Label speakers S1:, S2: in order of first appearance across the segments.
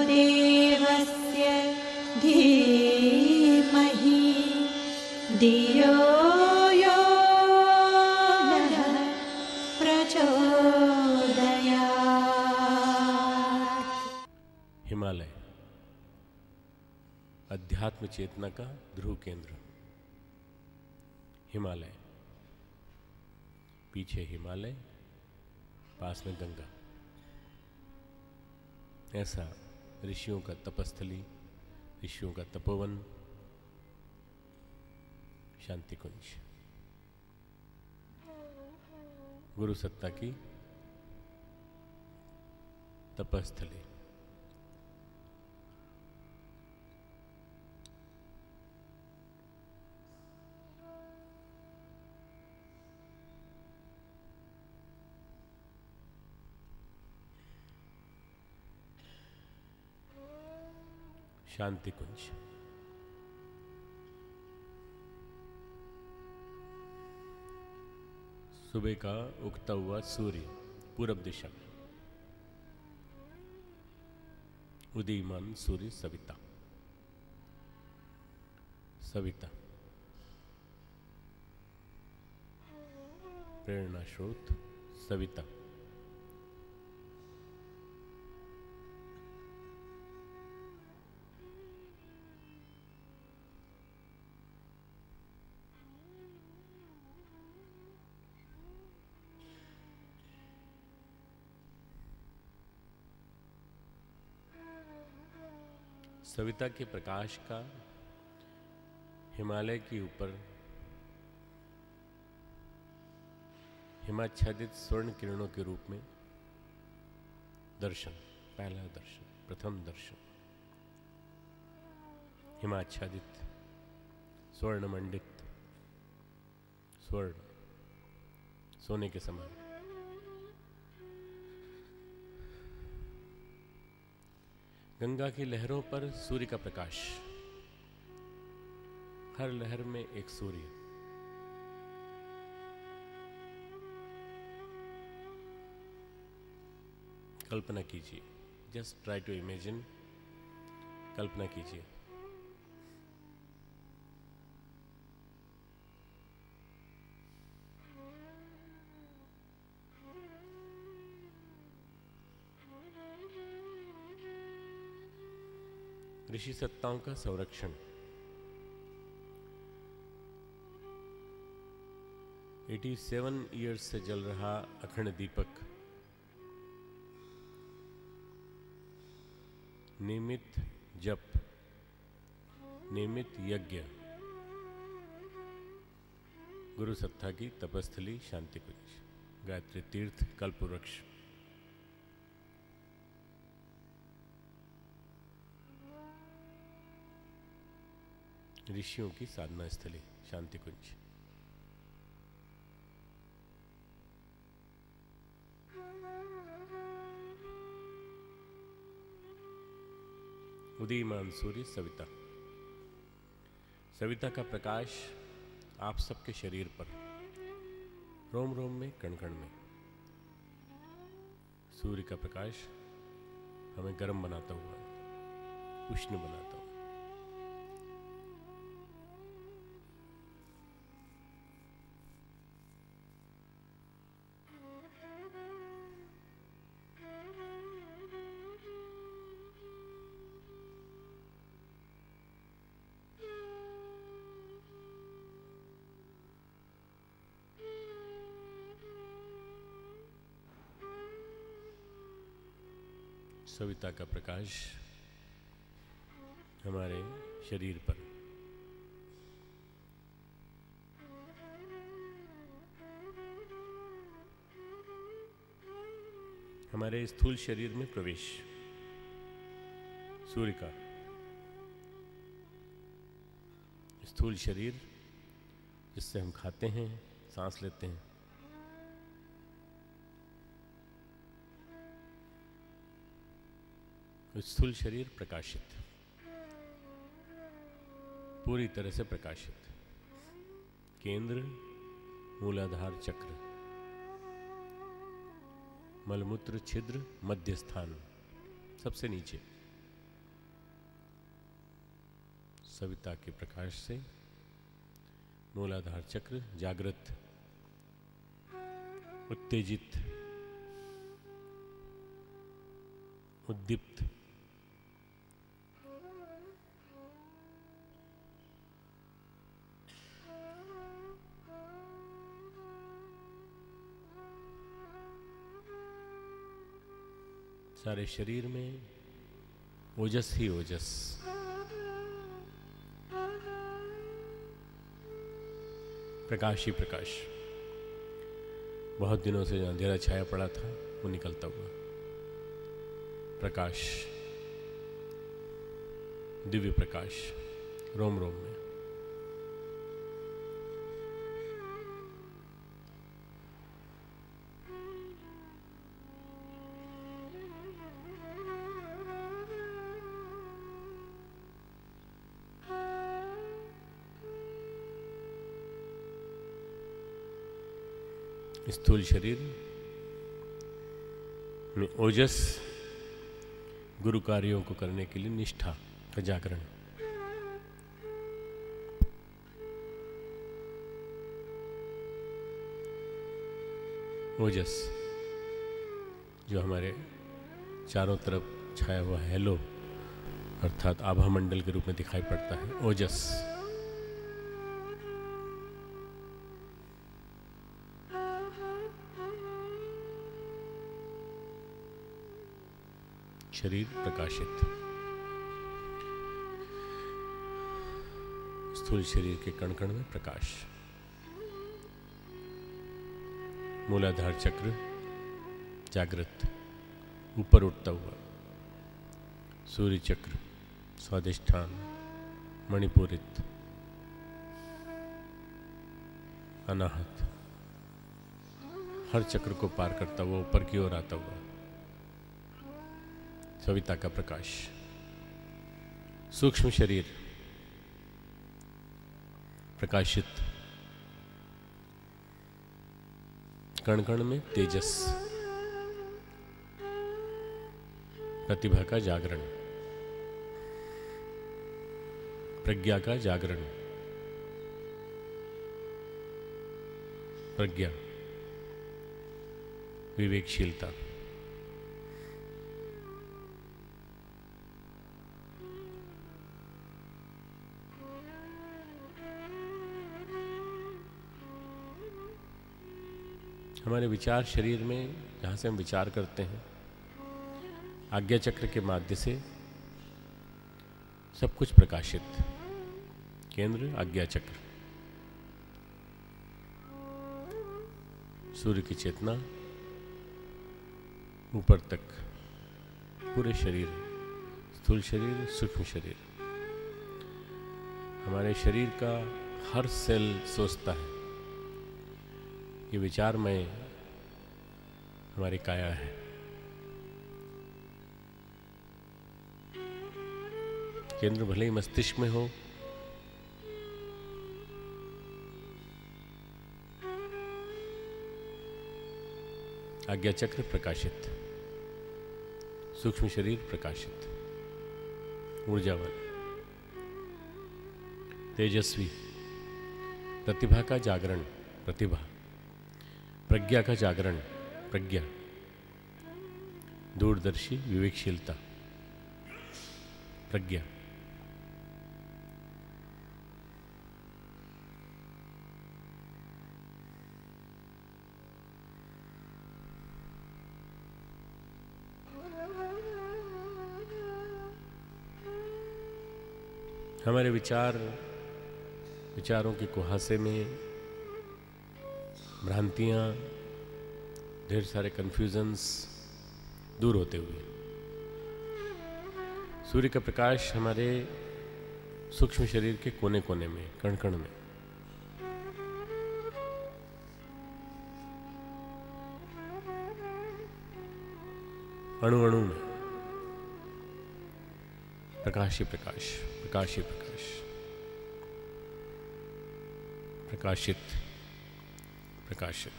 S1: देवस्य धीमहि धियो यो नः प्रचोदयात्।
S2: हिमालय अध्यात्म चेतना का ध्रुव केंद्र। हिमालय, पीछे हिमालय, पास में गंगा। ऐसा ऋषियों का तपस्थली, ऋषियों का तपोवन, शांति कुंज, गुरु सत्ता की तपस्थली। शांति कुंज। सुबह का उगता हुआ सूर्य पूरब दिशा में, उदीयमान सूर्य सविता। सविता प्रेरणा स्रोत सविता। सविता के प्रकाश का हिमालय के ऊपर हिमाच्छादित स्वर्ण किरणों के रूप में दर्शन, पहला दर्शन, प्रथम दर्शन। हिमाच्छादित, स्वर्ण मंडित, स्वर्ण सोने के समान। गंगा की लहरों पर सूर्य का प्रकाश, हर लहर में एक सूर्य। कल्पना कीजिए, जस्ट ट्राई टू इमेजिन, कल्पना कीजिए। ऋषि सत्ताओं का संरक्षण। 87 ईयर्स से जल रहा अखंड दीपक, नियमित जप, नियमित यज्ञ, गुरु सत्ता की तपस्थली शांति कुंज, गायत्री तीर्थ, कल्पवृक्ष। ऋषियों की साधना स्थली शांति कुंज। उदीयमान सूर्य सविता। सविता का प्रकाश आप सबके शरीर पर, रोम रोम में, कण कण में। सूर्य का प्रकाश हमें गर्म बनाता हुआ, उष्ण बनाता हुआ। सविता का प्रकाश हमारे शरीर पर, हमारे स्थूल शरीर में प्रवेश। सूर्य का स्थूल शरीर, जिससे हम खाते हैं, सांस लेते हैं। स्थूल शरीर प्रकाशित, पूरी तरह से प्रकाशित। केंद्र, मूलाधार चक्र, मलमूत्र छिद्र, मध्य स्थान, सबसे नीचे सविता के प्रकाश से मूलाधार चक्र जागृत, उत्तेजित, उद्दीप्त, सारे शरीर में ओजस ही ओजस, प्रकाश ही प्रकाश। बहुत दिनों से जो अंधेरा छाया पड़ा था वो निकलता हुआ प्रकाश, दिव्य प्रकाश रोम रोम में। स्थूल शरीर में ओजस, गुरु कार्यों को करने के लिए निष्ठा का जागरण। ओजस जो हमारे चारों तरफ छाया हुआ हैलो अर्थात आभा मंडल के रूप में दिखाई पड़ता है, ओजस। शरीर प्रकाशित, स्थूल शरीर के कण कण में प्रकाश। मूलाधार चक्र जागृत, ऊपर उठता हुआ। सूर्य चक्र स्वादिष्ठान, मणिपुरित, अनाहत, हर चक्र को पार करता हुआ ऊपर की ओर आता हुआ सविता का प्रकाश। सूक्ष्म शरीर प्रकाशित, कण कण में तेजस, प्रतिभा का जागरण, प्रज्ञा का जागरण, प्रज्ञा, विवेकशीलता। हमारे विचार शरीर में जहाँ से हम विचार करते हैं, आज्ञा चक्र के माध्यम से सब कुछ प्रकाशित। केंद्र आज्ञा चक्र, सूर्य की चेतना ऊपर तक पूरे शरीर, स्थूल शरीर, सूक्ष्म शरीर। हमारे शरीर का हर सेल सोचता है कि विचारमय हमारी काया है। केंद्र भले ही मस्तिष्क में हो, आज्ञा चक्र प्रकाशित, सूक्ष्म शरीर प्रकाशित, ऊर्जावान, तेजस्वी, प्रतिभा का जागरण, प्रतिभा, प्रज्ञा का जागरण, प्रज्ञा, दूरदर्शी, विवेकशीलता, प्रज्ञा। हमारे विचारों के कुहासे में भ्रांतियां, ढेर सारे कंफ्यूजन्स दूर होते हुए सूर्य का प्रकाश हमारे सूक्ष्म शरीर के कोने कोने में, कण कण में, अणु अणु में प्रकाश ही प्रकाश, प्रकाश ही प्रकाश, प्रकाशित, प्रकाशित।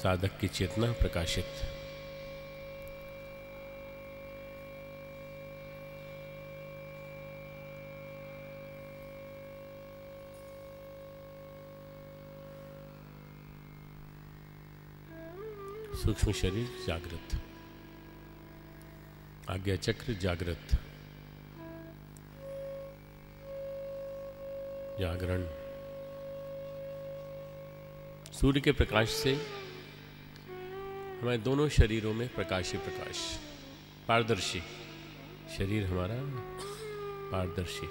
S2: साधक की चेतना प्रकाशित। सूक्ष्म शरीर जागृत, आज्ञा चक्र जागृत, जागरण। सूर्य के प्रकाश से हमारे दोनों शरीरों में प्रकाश ही प्रकाश, पारदर्शी शरीर हमारा, पारदर्शी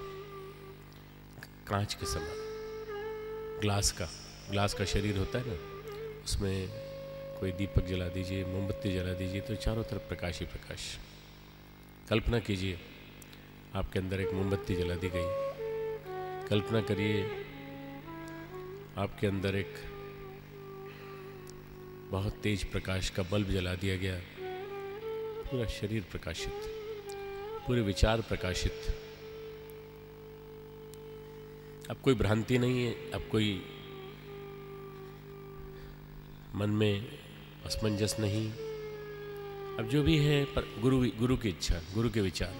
S2: कांच के समान। ग्लास का शरीर होता है ना, उसमें कोई दीपक जला दीजिए, मोमबत्ती जला दीजिए तो चारों तरफ प्रकाश ही प्रकाश। कल्पना कीजिए आपके अंदर एक मोमबत्ती जला दी गई, कल्पना करिए आपके अंदर एक बहुत तेज प्रकाश का बल्ब जला दिया गया, पूरा शरीर प्रकाशित, पूरे विचार प्रकाशित। अब कोई भ्रांति नहीं है, अब कोई मन में असमंजस नहीं, अब जो भी है पर गुरु की इच्छा, गुरु के विचार।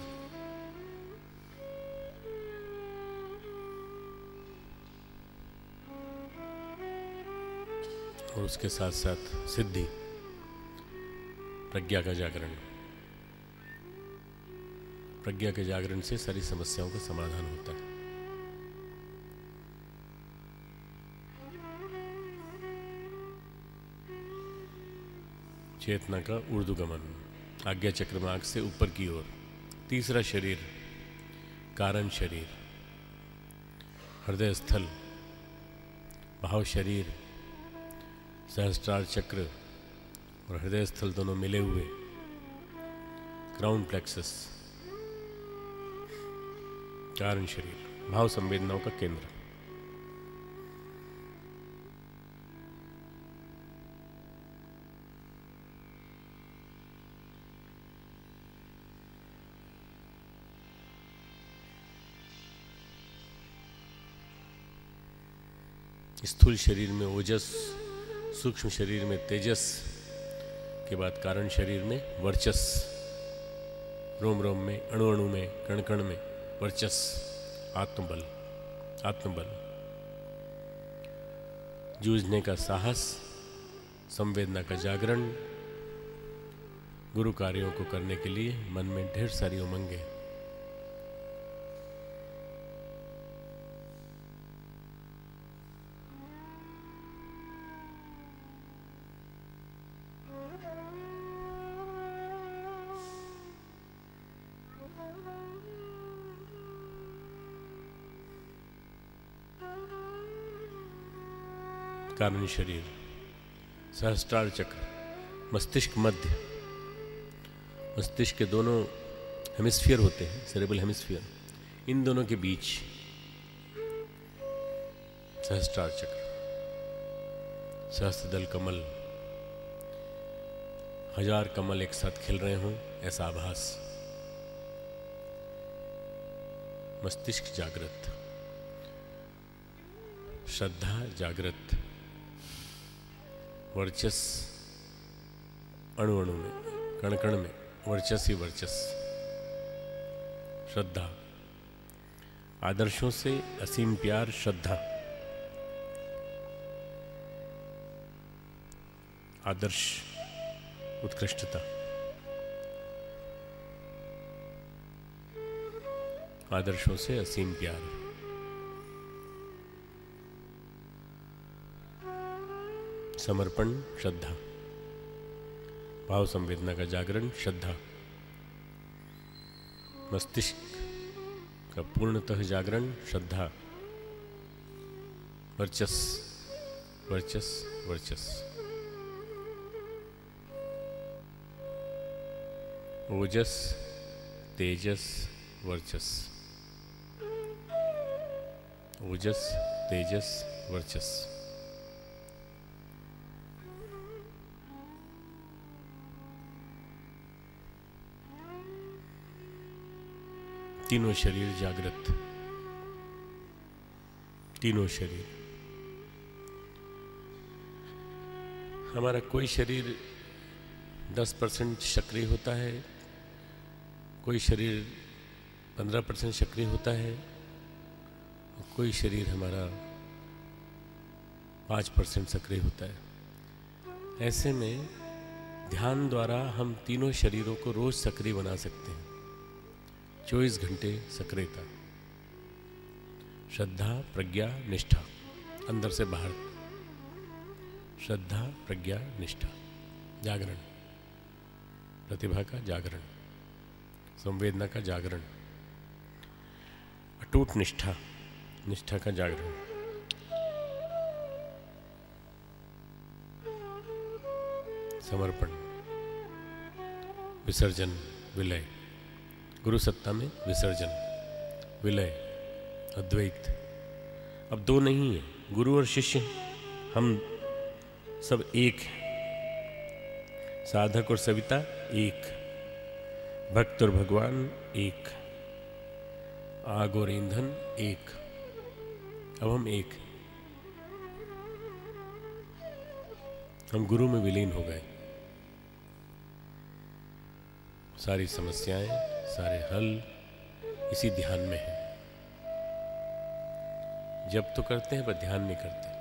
S2: और उसके साथ साथ सिद्धि, प्रज्ञा का जागरण। प्रज्ञा के जागरण से सारी समस्याओं का समाधान होता है। चेतना का ऊर्ध्वगमन, आज्ञा चक्र मार्ग से ऊपर की ओर। तीसरा शरीर कारण शरीर, हृदय स्थल, भाव शरीर, सहस्त्रार चक्र और हृदय स्थल दोनों मिले हुए क्राउन प्लेक्सस, कारण शरीर, भाव संवेदनाओं का केंद्र। स्थूल शरीर में ओजस, सूक्ष्म शरीर में तेजस, के बाद कारण शरीर में वर्चस, रोम रोम में, अणु अणु में, कण कण में वर्चस, आत्मबल, आत्मबल, जूझने का साहस, संवेदना का जागरण। गुरु कार्यों को करने के लिए मन में ढेर सारी उमंगें। कारण शरीर, सहस्त्रार चक्र, मस्तिष्क मध्य, मस्तिष्क के दोनों हेमिस्फीयर होते हैं, सेरेब्रल हेमिस्फीयर, इन दोनों के बीच सहस्त्रार चक्र, सहस्त्रदल कमल, 1000 कमल एक साथ खिल रहे हों ऐसा आभास। मस्तिष्क जागृत, श्रद्धा जागृत, वर्चस अणु अणु में, कण कण में वर्चस ही वर्चस, श्रद्धा, आदर्शों से असीम प्यार, श्रद्धा, आदर्श, उत्कृष्टता, आदर्शों से असीम प्यार, समर्पण, श्रद्धा, भाव संवेदना का जागरण, श्रद्धा, मस्तिष्क का पूर्णतः जागरण, श्रद्धा, वर्चस, वर्चस, वर्चस, ओजस, तेजस, वर्चस, ओजस, तेजस, वर्चस। तीनों शरीर जागृत, तीनों शरीर। हमारा कोई शरीर 10% सक्रिय होता है, कोई शरीर 15% सक्रिय होता है, और कोई शरीर हमारा 5% सक्रिय होता है। ऐसे में ध्यान द्वारा हम तीनों शरीरों को रोज सक्रिय बना सकते हैं। 24 घंटे सक्रियता, श्रद्धा, प्रज्ञा, निष्ठा, अंदर से बाहर। श्रद्धा, प्रज्ञा, निष्ठा, जागरण, प्रतिभा का जागरण, संवेदना का जागरण, अटूट निष्ठा, निष्ठा का जागरण, समर्पण, विसर्जन, विलय, गुरु सत्ता में विसर्जन, विलय, अद्वैत। अब दो नहीं है, गुरु और शिष्य हम सब एक हैं। साधक और सविता एक, भक्त और भगवान एक, आग और ईंधन एक। अब हम एक, हम गुरु में विलीन हो गए। सारी समस्याएं, सारे हल इसी ध्यान में हैं। जप तो करते हैं पर ध्यान नहीं करते।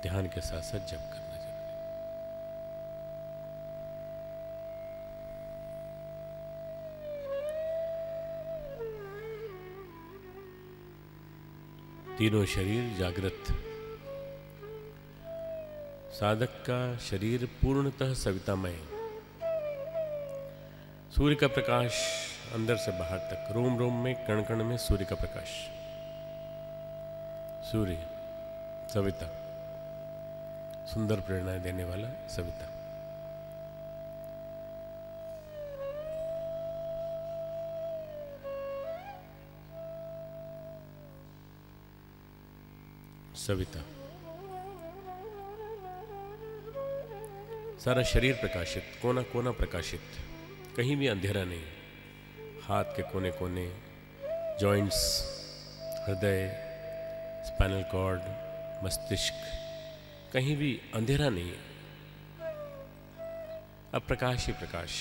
S2: ध्यान के साथ साथ जप करना जरूरी है। तीनों शरीर जागृत। साधक का शरीर पूर्णतः सवितामय, सूर्य का प्रकाश अंदर से बाहर तक, रोम रोम में, कण कण में सूर्य का प्रकाश। सूर्य, सविता, सुंदर प्रेरणाएं देने वाला सविता। सविता, सारा शरीर प्रकाशित, कोना कोना प्रकाशित, कहीं भी अंधेरा नहीं। हाथ के कोने कोने, जॉइंट्स, हृदय, स्पाइनल कॉर्ड, मस्तिष्क, कहीं भी अंधेरा नहीं है। अब प्रकाश ही प्रकाश,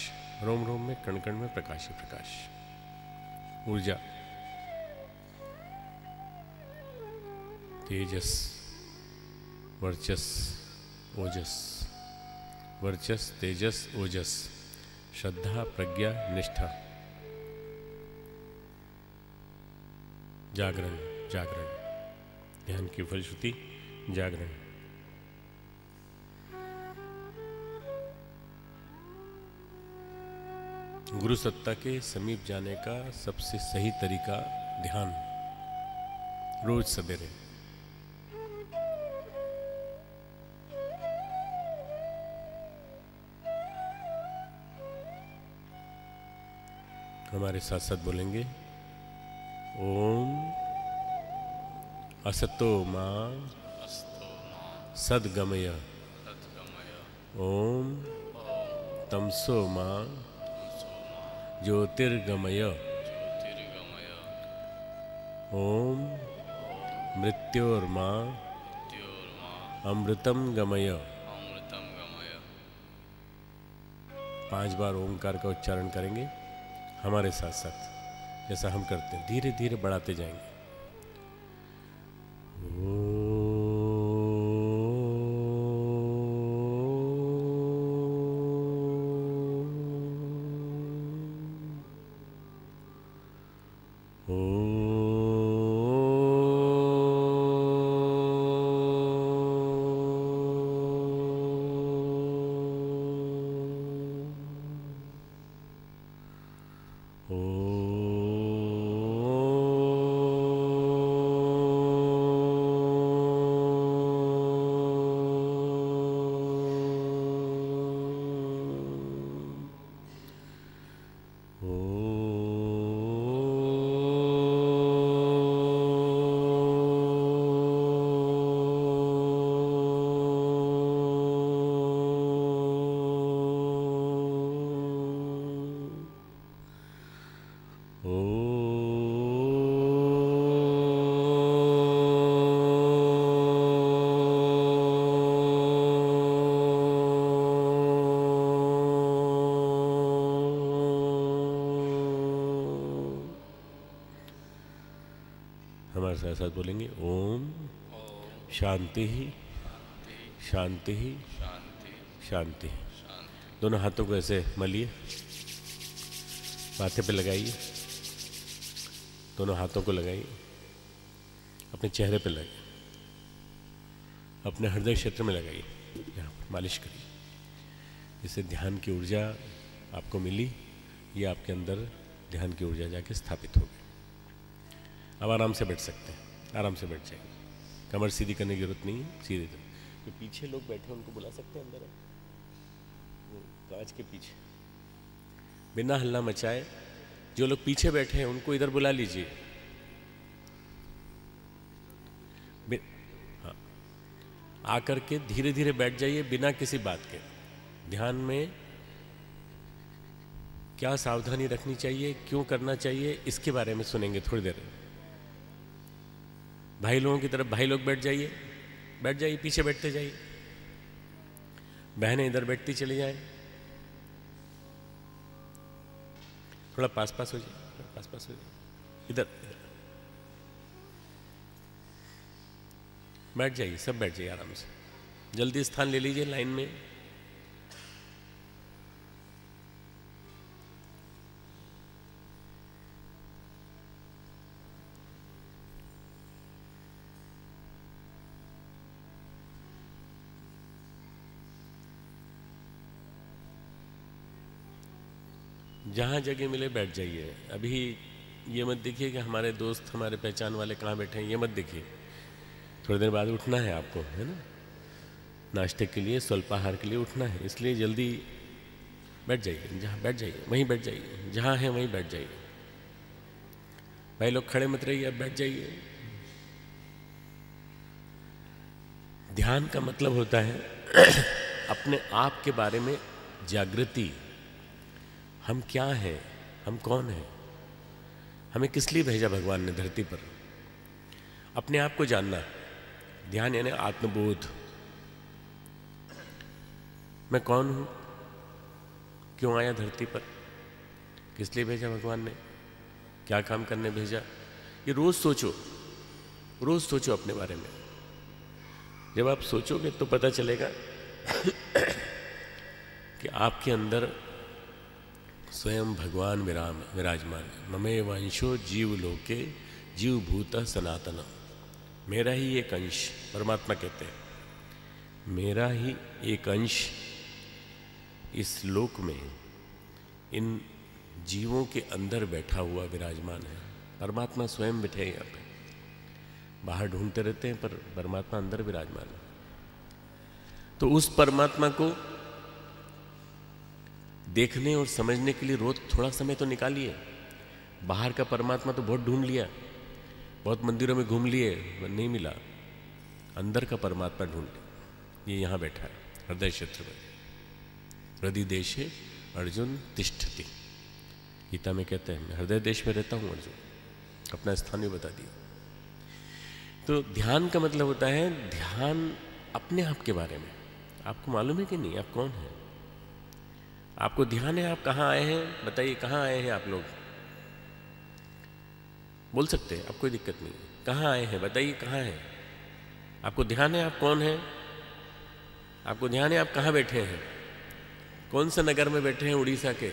S2: रोम रोम में, कण कण में प्रकाश ही प्रकाश। ऊर्जा, तेजस, वर्चस, ओजस, वर्चस, तेजस, ओजस, श्रद्धा, प्रज्ञा, निष्ठा, जागरण, जागरण, ध्यान की फलश्रुति जागरण। गुरु सत्ता के समीप जाने का सबसे सही तरीका ध्यान, रोज सवेरे। हमारे साथ साथ बोलेंगे, ओम असतो मां सद्गमय, ओम तमसो मां ज्योतिर्गमय, ओम मृत्योर्मां अमृतम गमय। 5 बार ओंकार का उच्चारण करेंगे हमारे साथ साथ, जैसा हम करते हैं, धीरे धीरे बढ़ाते जाएंगे। हमारे साथ साथ बोलेंगे, ओम शांति ही शांति ही शांति। दोनों हाथों को ऐसे मलिए, माथे पे लगाइए, दोनों हाथों को लगाइए, अपने चेहरे पे लगाइए, अपने हृदय क्षेत्र में लगाइए, यहाँ पर मालिश करिए। इससे ध्यान की ऊर्जा आपको मिली, ये आपके अंदर ध्यान की ऊर्जा जाके स्थापित हो गई। अब आराम से बैठ सकते हैं, आराम से बैठ जाइए, कमर सीधी करने की जरूरत नहीं है, सीधे तो पीछे लोग बैठे उनको बुला सकते हैं अंदर, कांच के पीछे, बिना हल्ला मचाए। जो लोग पीछे बैठे हैं उनको इधर बुला लीजिए। हाँ, आकर के धीरे धीरे बैठ जाइए बिना किसी बात के। ध्यान में क्या सावधानी रखनी चाहिए, क्यों करना चाहिए, इसके बारे में सुनेंगे थोड़ी देर। भाई लोगों की तरफ भाई लोग बैठ जाइए, बैठ जाइए, पीछे बैठते जाइए। बहनें इधर बैठती चली जाए, थोड़ा पास पास हो जाए, पास पास हो जाए, इधर बैठ जाइए, सब बैठ जाइए आराम से। जल्दी स्थान ले लीजिए लाइन में। जहाँ जगह मिले बैठ जाइए। अभी ये मत देखिए कि हमारे दोस्त, हमारे पहचान वाले कहाँ बैठे हैं, ये मत देखिए। थोड़ी देर बाद उठना है आपको, है ना, नाश्ते के लिए, स्वल्पाहार के लिए उठना है, इसलिए जल्दी बैठ जाइए। जहाँ बैठ जाइए वहीं बैठ जाइए, जहाँ है वहीं बैठ जाइए। भाई लोग खड़े मत रहिए, अब बैठ जाइए। ध्यान का मतलब होता है अपने आप के बारे में जागृति। हम क्या हैं, हम कौन हैं, हमें किस लिए भेजा भगवान ने धरती पर, अपने आप को जानना। ध्यान यानी आत्मबोध। मैं कौन हूं, क्यों आया धरती पर, किस लिए भेजा भगवान ने, क्या काम करने भेजा, ये रोज सोचो, रोज सोचो अपने बारे में। जब आप सोचोगे तो पता चलेगा कि आपके अंदर स्वयं भगवान विराजमान है। ममे वंशो जीव लोके जीव भूत सनातन। मेरा ही एक अंश, परमात्मा कहते हैं, मेरा ही एक अंश इस लोक में इन जीवों के अंदर बैठा हुआ विराजमान है। परमात्मा स्वयं बैठे हैं यहाँ पे, बाहर ढूंढते रहते हैं पर परमात्मा अंदर विराजमान है। तो उस परमात्मा को देखने और समझने के लिए रोज थोड़ा समय तो निकालिए। बाहर का परमात्मा तो बहुत ढूंढ लिया, बहुत मंदिरों में घूम लिए, नहीं मिला। अंदर का परमात्मा ढूंढ लिया, ये यहाँ बैठा है हृदय क्षेत्र में। हृदय देशे अर्जुन तिष्ठति, गीता में कहते हैं मैं हृदय देश में रहता हूँ अर्जुन, अपना स्थान भी बता दिया। तो ध्यान का मतलब होता है ध्यान अपने आप के बारे में। आपको मालूम है कि नहीं आप कौन हैं? आपको ध्यान है आप कहाँ आए हैं? बताइए कहाँ आए हैं आप लोग? बोल सकते हैं, आप कोई दिक्कत नहीं। कहाँ आए हैं बताइए, कहाँ हैं? आपको ध्यान है आप कौन हैं? आपको ध्यान है आप कहाँ बैठे हैं? कौन सा नगर में बैठे हैं उड़ीसा के?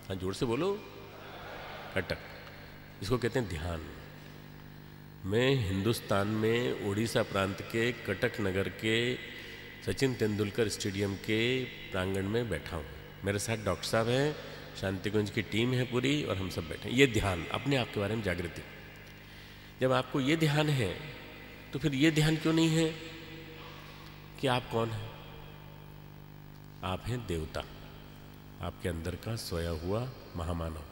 S2: हाँ जोर से बोलो। कटक, इसको कहते हैं ध्यान। मैं हिंदुस्तान में उड़ीसा प्रांत के कटक नगर के सचिन तेंदुलकर स्टेडियम के प्रांगण में बैठा हूँ। मेरे साथ डॉक्टर साहब हैं, शांतिकुंज की टीम है पूरी, और हम सब बैठे हैं। ये ध्यान, अपने आप के बारे में जागृति। जब आपको ये ध्यान है तो फिर ये ध्यान क्यों नहीं है कि आप कौन हैं? आप हैं देवता, आपके अंदर का सोया हुआ महामानव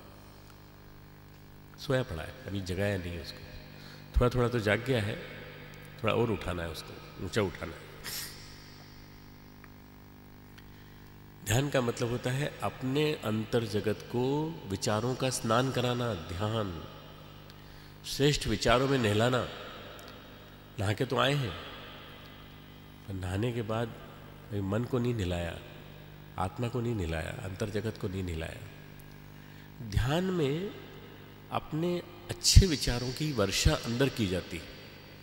S2: सोया पड़ा है, अभी जगाया नहीं है उसको। थोड़ा थोड़ा तो जाग गया है, थोड़ा और उठाना है उसको, ऊंचा उठाना है। ध्यान का मतलब होता है अपने अंतर जगत को विचारों का स्नान कराना। ध्यान श्रेष्ठ विचारों में नहलाना। नहा के तो आए हैं, पर नहाने के बाद मन को नहीं नहलाया, आत्मा को नहीं नहलाया, अंतर जगत को नहीं नहलाया। ध्यान में अपने अच्छे विचारों की वर्षा अंदर की जाती है,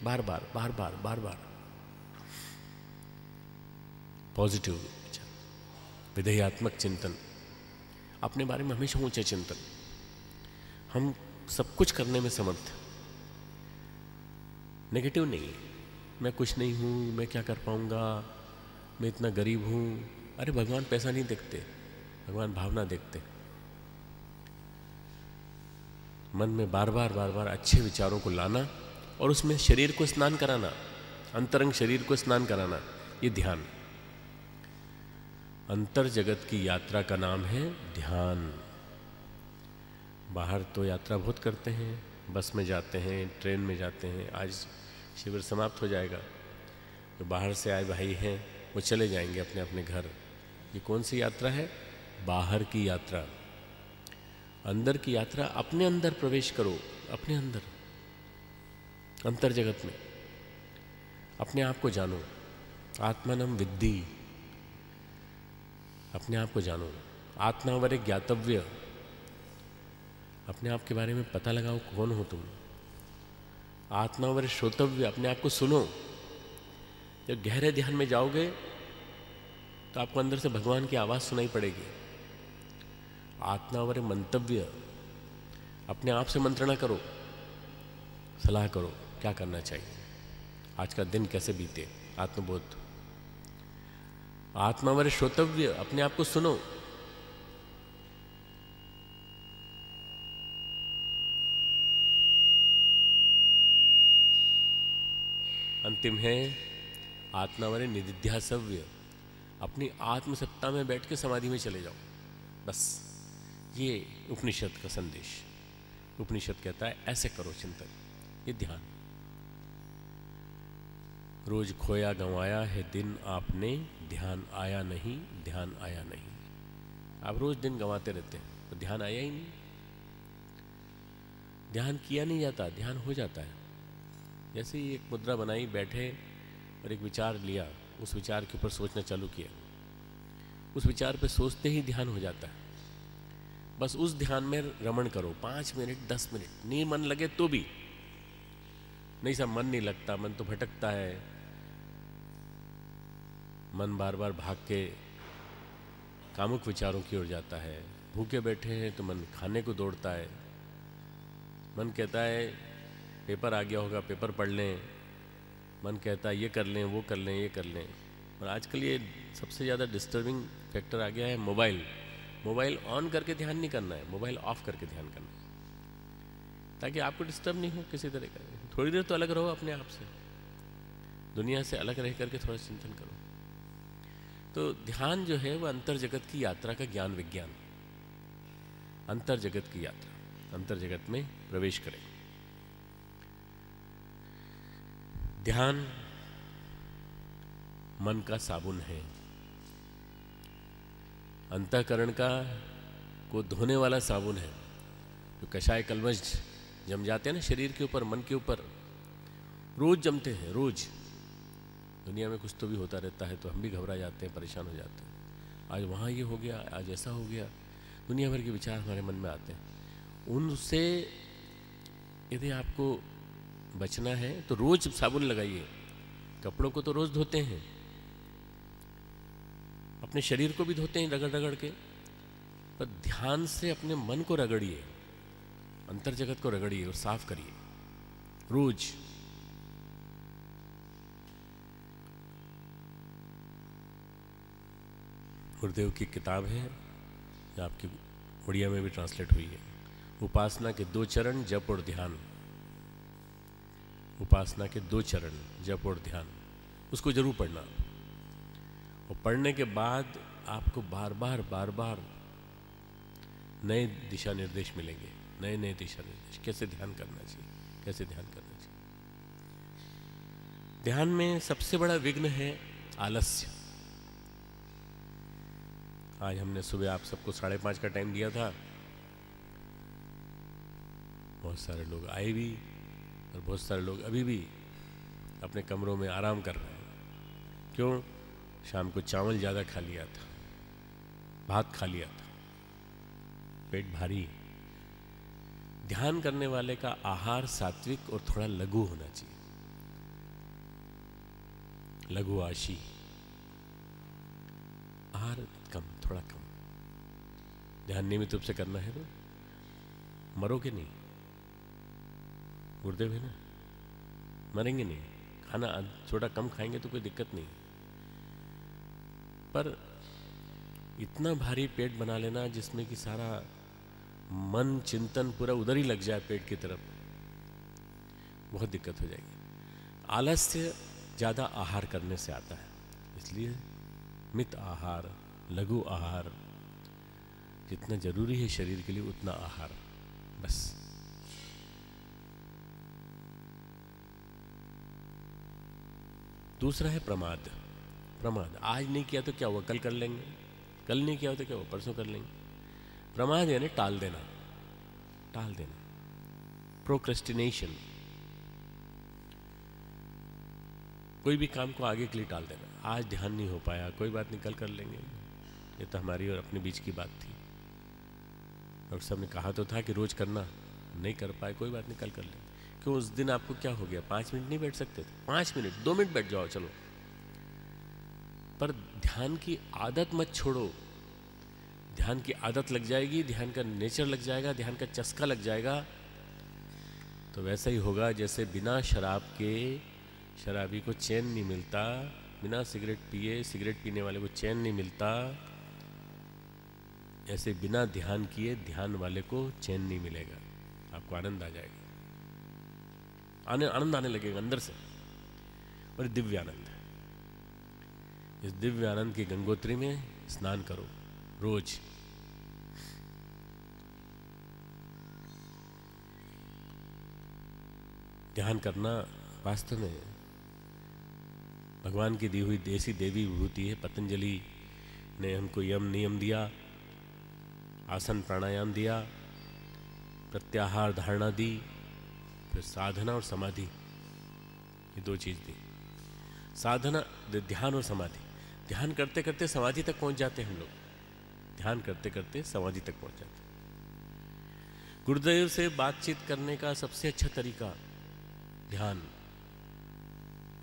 S2: बार बार बार बार बार बार। पॉजिटिव विचार, विधेयात्मक चिंतन, अपने बारे में हमेशा ऊंचे चिंतन। हम सब कुछ करने में समर्थ हैं, नेगेटिव नहीं है। मैं कुछ नहीं हूँ, मैं क्या कर पाऊँगा, मैं इतना गरीब हूँ। अरे भगवान पैसा नहीं देखते, भगवान भावना देखते। मन में बार बार अच्छे विचारों को लाना और उसमें शरीर को स्नान कराना, अंतरंग शरीर को स्नान कराना, ये ध्यान। अंतर जगत की यात्रा का नाम है ध्यान। बाहर तो यात्रा बहुत करते हैं, बस में जाते हैं, ट्रेन में जाते हैं। आज शिविर समाप्त हो जाएगा तो बाहर से आए भाई हैं वो चले जाएंगे अपने अपने घर। ये कौन सी यात्रा है? बाहर की यात्रा। अंदर की यात्रा, अपने अंदर प्रवेश करो, अपने अंदर, अंतर जगत में अपने आप को जानो। आत्मानम विद्धि, अपने आप को जानो। आत्मावरे ज्ञातव्य, अपने आप के बारे में पता लगाओ कौन हो तुम। आत्मावरे श्रोतव्य, अपने आप को सुनो। जब गहरे ध्यान में जाओगे तो आपको अंदर से भगवान की आवाज़ सुनाई पड़ेगी। आत्मावरे मंतव्य, अपने आप से मंत्रणा करो, सलाह करो क्या करना चाहिए, आज का दिन कैसे बीते, आत्मबोध। आत्मावरे श्रोतव्य, अपने आप को सुनो। अंतिम है आत्मावरे निधिध्यासव्य, अपनी आत्मसत्ता में बैठ के समाधि में चले जाओ। बस ये उपनिषद का संदेश। उपनिषद कहता है ऐसे करो चिंतन, ये ध्यान। रोज खोया गंवाया है दिन आपने, ध्यान आया नहीं, ध्यान आया नहीं। आप रोज दिन गंवाते रहते हैं तो ध्यान आया ही नहीं। ध्यान किया नहीं जाता, ध्यान हो जाता है। जैसे ही एक मुद्रा बनाई, बैठे और एक विचार लिया, उस विचार के ऊपर सोचना चालू किया, उस विचार पे सोचते ही ध्यान हो जाता है। बस उस ध्यान में रमण करो 5 मिनट 10 मिनट, नहीं मन लगे तो भी। नहीं सब मन नहीं लगता, मन तो भटकता है, मन बार बार भाग के कामुक विचारों की ओर जाता है। भूखे बैठे हैं तो मन खाने को दौड़ता है। मन कहता है पेपर आ गया होगा, पेपर पढ़ लें। मन कहता है ये कर लें, वो कर लें, ये कर लें। और आजकल ये सबसे ज़्यादा डिस्टर्बिंग फैक्टर आ गया है मोबाइल। मोबाइल ऑन करके ध्यान नहीं करना है, मोबाइल ऑफ करके ध्यान करना है, ताकि आपको डिस्टर्ब नहीं हो किसी तरह का। थोड़ी देर तो अलग रहो अपने आप से, दुनिया से अलग रह करके थोड़ा चिंतन करो। तो ध्यान जो है वो अंतर जगत की यात्रा का ज्ञान विज्ञान। अंतर जगत की यात्रा, अंतर जगत में प्रवेश करें। ध्यान मन का साबुन है, अंतःकरण का को धोने वाला साबुन है। जो कषाय कलमश जम जाते हैं ना शरीर के ऊपर, मन के ऊपर, रोज जमते हैं, रोज। दुनिया में कुछ तो भी होता रहता है तो हम भी घबरा जाते हैं, परेशान हो जाते हैं। आज वहाँ ये हो गया, आज ऐसा हो गया, दुनिया भर के विचार हमारे मन में आते हैं। उनसे यदि आपको बचना है तो रोज साबुन लगाइए। कपड़ों को तो रोज धोते हैं, अपने शरीर को भी धोते हैं रगड़ रगड़ के, पर ध्यान से अपने मन को रगड़िए, अंतर जगत को रगड़िए और साफ करिए रोज। गुरुदेव की किताब है, आपकी उड़िया में भी ट्रांसलेट हुई है, उपासना के 2 चरण, जप और ध्यान। उपासना के 2 चरण, जप और ध्यान, उसको जरूर पढ़ना। और पढ़ने के बाद आपको बार बार नए दिशा निर्देश मिलेंगे, नए दिशा निर्देश, कैसे ध्यान करना चाहिए, कैसे ध्यान करना चाहिए। ध्यान में सबसे बड़ा विघ्न है आलस्य। आज हमने सुबह आप सबको 5:30 का टाइम दिया था, बहुत सारे लोग आए भी और बहुत सारे लोग अभी भी अपने कमरों में आराम कर रहे हैं। क्यों? शाम को चावल ज़्यादा खा लिया था, भात खा लिया था, पेट भारी। ध्यान करने वाले का आहार सात्विक और थोड़ा लघु होना चाहिए, लघु आशी, आहार कम, थोड़ा थोड़ा कम। ध्यान नियमित रूप से करना है तो मरोगे नहीं, गुरुदेव है ना, मरेंगे नहीं। खाना थोड़ा कम खाएंगे तो कोई दिक्कत नहीं, पर इतना भारी पेट बना लेना जिसमें कि सारा मन चिंतन पूरा उधर ही लग जाए पेट की तरफ, बहुत दिक्कत हो जाएगी। आलस्य ज़्यादा आहार करने से आता है, इसलिए मित आहार, लघु आहार, जितना जरूरी है शरीर के लिए उतना आहार बस। दूसरा है प्रमाद। प्रमाद, आज नहीं किया तो क्या हुआ, कल कर लेंगे, कल नहीं किया तो क्या हुआ, परसों कर लेंगे। प्रमाद यानी टाल देना, टाल देना, प्रोक्रेस्टिनेशन, कोई भी काम को आगे के लिए टाल देना। आज ध्यान नहीं हो पाया, कोई बात नहीं, कल कर लेंगे। ये तो हमारी और अपने बीच की बात थी। डॉक्टर साहब ने कहा तो था कि रोज करना, नहीं कर पाए, कोई बात नहीं, कल कर लेंगे। क्यों, उस दिन आपको क्या हो गया, 5 मिनट नहीं बैठ सकते थे? 5 मिनट, 2 मिनट बैठ जाओ, चलो। पर ध्यान की आदत मत छोड़ो। ध्यान की आदत लग जाएगी, ध्यान का नेचर लग जाएगा, ध्यान का चस्का लग जाएगा, तो वैसा ही होगा जैसे बिना शराब के शराबी को चैन नहीं मिलता, बिना सिगरेट पिए सिगरेट पीने वाले को चैन नहीं मिलता, ऐसे बिना ध्यान किए ध्यान वाले को चैन नहीं मिलेगा। आपको आनंद आ जाएगा, आनंद आने लगेगा अंदर से, और दिव्य आनंद है। इस दिव्य आनंद की गंगोत्री में स्नान करो रोज। ध्यान करना वास्तव में भगवान की दी हुई देसी देवी विभूति है। पतंजलि ने हमको यम नियम दिया, आसन प्राणायाम दिया, प्रत्याहार धारणा दी, फिर साधना और समाधि, ये 2 चीज दी। साधना, ध्यान और समाधि। ध्यान करते करते समाधि तक पहुंच जाते हैं हम लोग, ध्यान करते करते समाधि तक पहुंच जाते हैं। गुरुदेव से बातचीत करने का सबसे अच्छा तरीका ध्यान।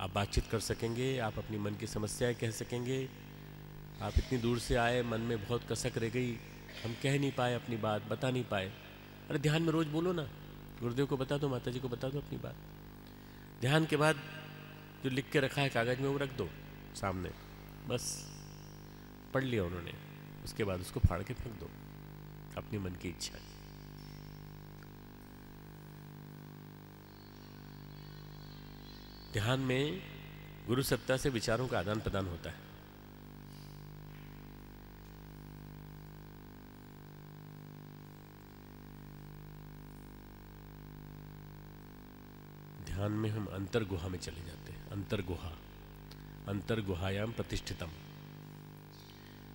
S2: आप बातचीत कर सकेंगे, आप अपनी मन की समस्याएं कह सकेंगे। आप इतनी दूर से आए, मन में बहुत कसक रह गई, हम कह नहीं पाए अपनी बात, बता नहीं पाए, अरे ध्यान में रोज बोलो ना, गुरुदेव को बता दो, माता जी को बता दो अपनी बात। ध्यान के बाद जो लिख के रखा है कागज में वो रख दो सामने, बस पढ़ लिया उन्होंने, उसके बाद उसको फाड़ के फेंक दो, अपनी मन की इच्छा। ध्यान में गुरु सत्ता से विचारों का आदान प्रदान होता है। ध्यान में हम अंतर गुहा में चले जाते हैं। अंतर गुहा, अंतर गुहायाम प्रतिष्ठितम।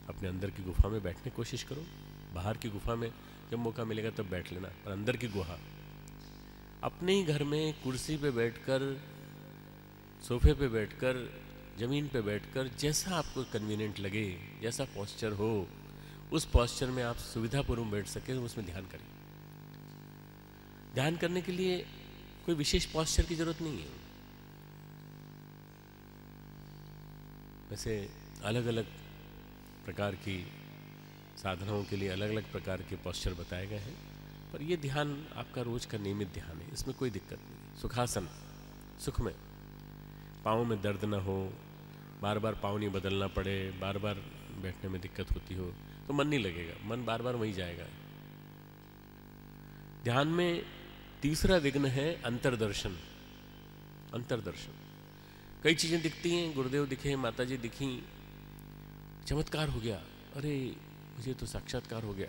S2: अपने अंदर की गुफा में बैठने की कोशिश करो। बाहर की गुफा में जब मौका मिलेगा तब बैठ लेना, पर अंदर की गुहा, अपने ही घर में कुर्सी पे बैठकर, सोफे पे बैठकर, जमीन पे बैठकर, जैसा आपको कन्वीनियंट लगे, जैसा पोस्चर हो, उस पोस्चर में आप सुविधापूर्वक बैठ सके, उसमें ध्यान करें। ध्यान करने के लिए कोई विशेष पोस्चर की जरूरत नहीं है। वैसे अलग अलग प्रकार की साधनाओं के लिए अलग अलग प्रकार के पोस्चर बताए गए हैं, पर यह ध्यान आपका रोज का नियमित ध्यान है, इसमें कोई दिक्कत नहीं। सुखासन, सुख में, पाँव में दर्द ना हो, बार बार पाँव नहीं बदलना पड़े, बार बार बैठने में दिक्कत होती हो तो मन नहीं लगेगा, मन बार बार वहीं जाएगा। ध्यान में तीसरा विघ्न है अंतर्दर्शन। अंतर्दर्शन, कई चीजें दिखती हैं, गुरुदेव दिखे, माता जी दिखी, चमत्कार हो गया, अरे मुझे तो साक्षात्कार हो गया।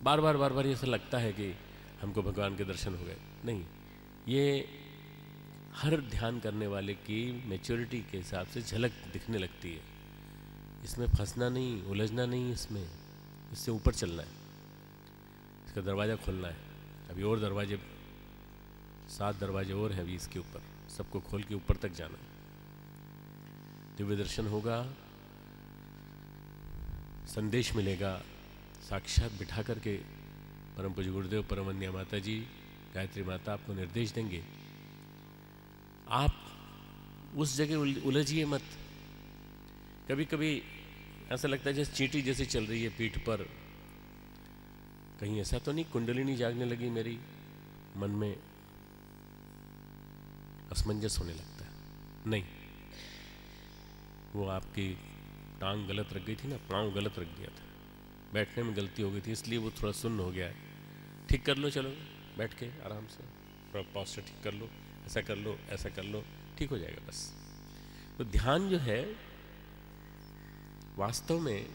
S2: बार बार ऐसा लगता है कि हमको भगवान के दर्शन हो गए। नहीं, ये हर ध्यान करने वाले की मैच्योरिटी के हिसाब से झलक दिखने लगती है। इसमें फंसना नहीं, उलझना नहीं, इसमें इससे ऊपर चलना है, इसका दरवाज़ा खोलना है। अभी और दरवाजे, 7 दरवाजे और हैं अभी इसके ऊपर, सबको खोल के ऊपर तक जाना है। दिव्य दर्शन होगा, संदेश मिलेगा, साक्षात बिठा करके परम पूज्य गुरुदेव, परम वंदनीय माता जी, गायत्री माता आपको निर्देश देंगे। आप उस जगह उलझिए मत। कभी कभी ऐसा लगता है जैसे चींटी जैसी चल रही है पीठ पर, कहीं ऐसा तो नहीं कुंडलिनी जागने लगी मेरी, मन में असमंजस होने लगता है। नहीं, वो आपकी टांग गलत रख गई थी ना, पाँव गलत रख गया था, बैठने में गलती हो गई थी, इसलिए वो थोड़ा सुन्न हो गया है। ठीक कर लो, चलो बैठ के आराम से थोड़ा पॉस्चर ठीक कर लो, ऐसा कर लो, ऐसा कर लो, ठीक हो जाएगा बस। तो ध्यान जो है वास्तव में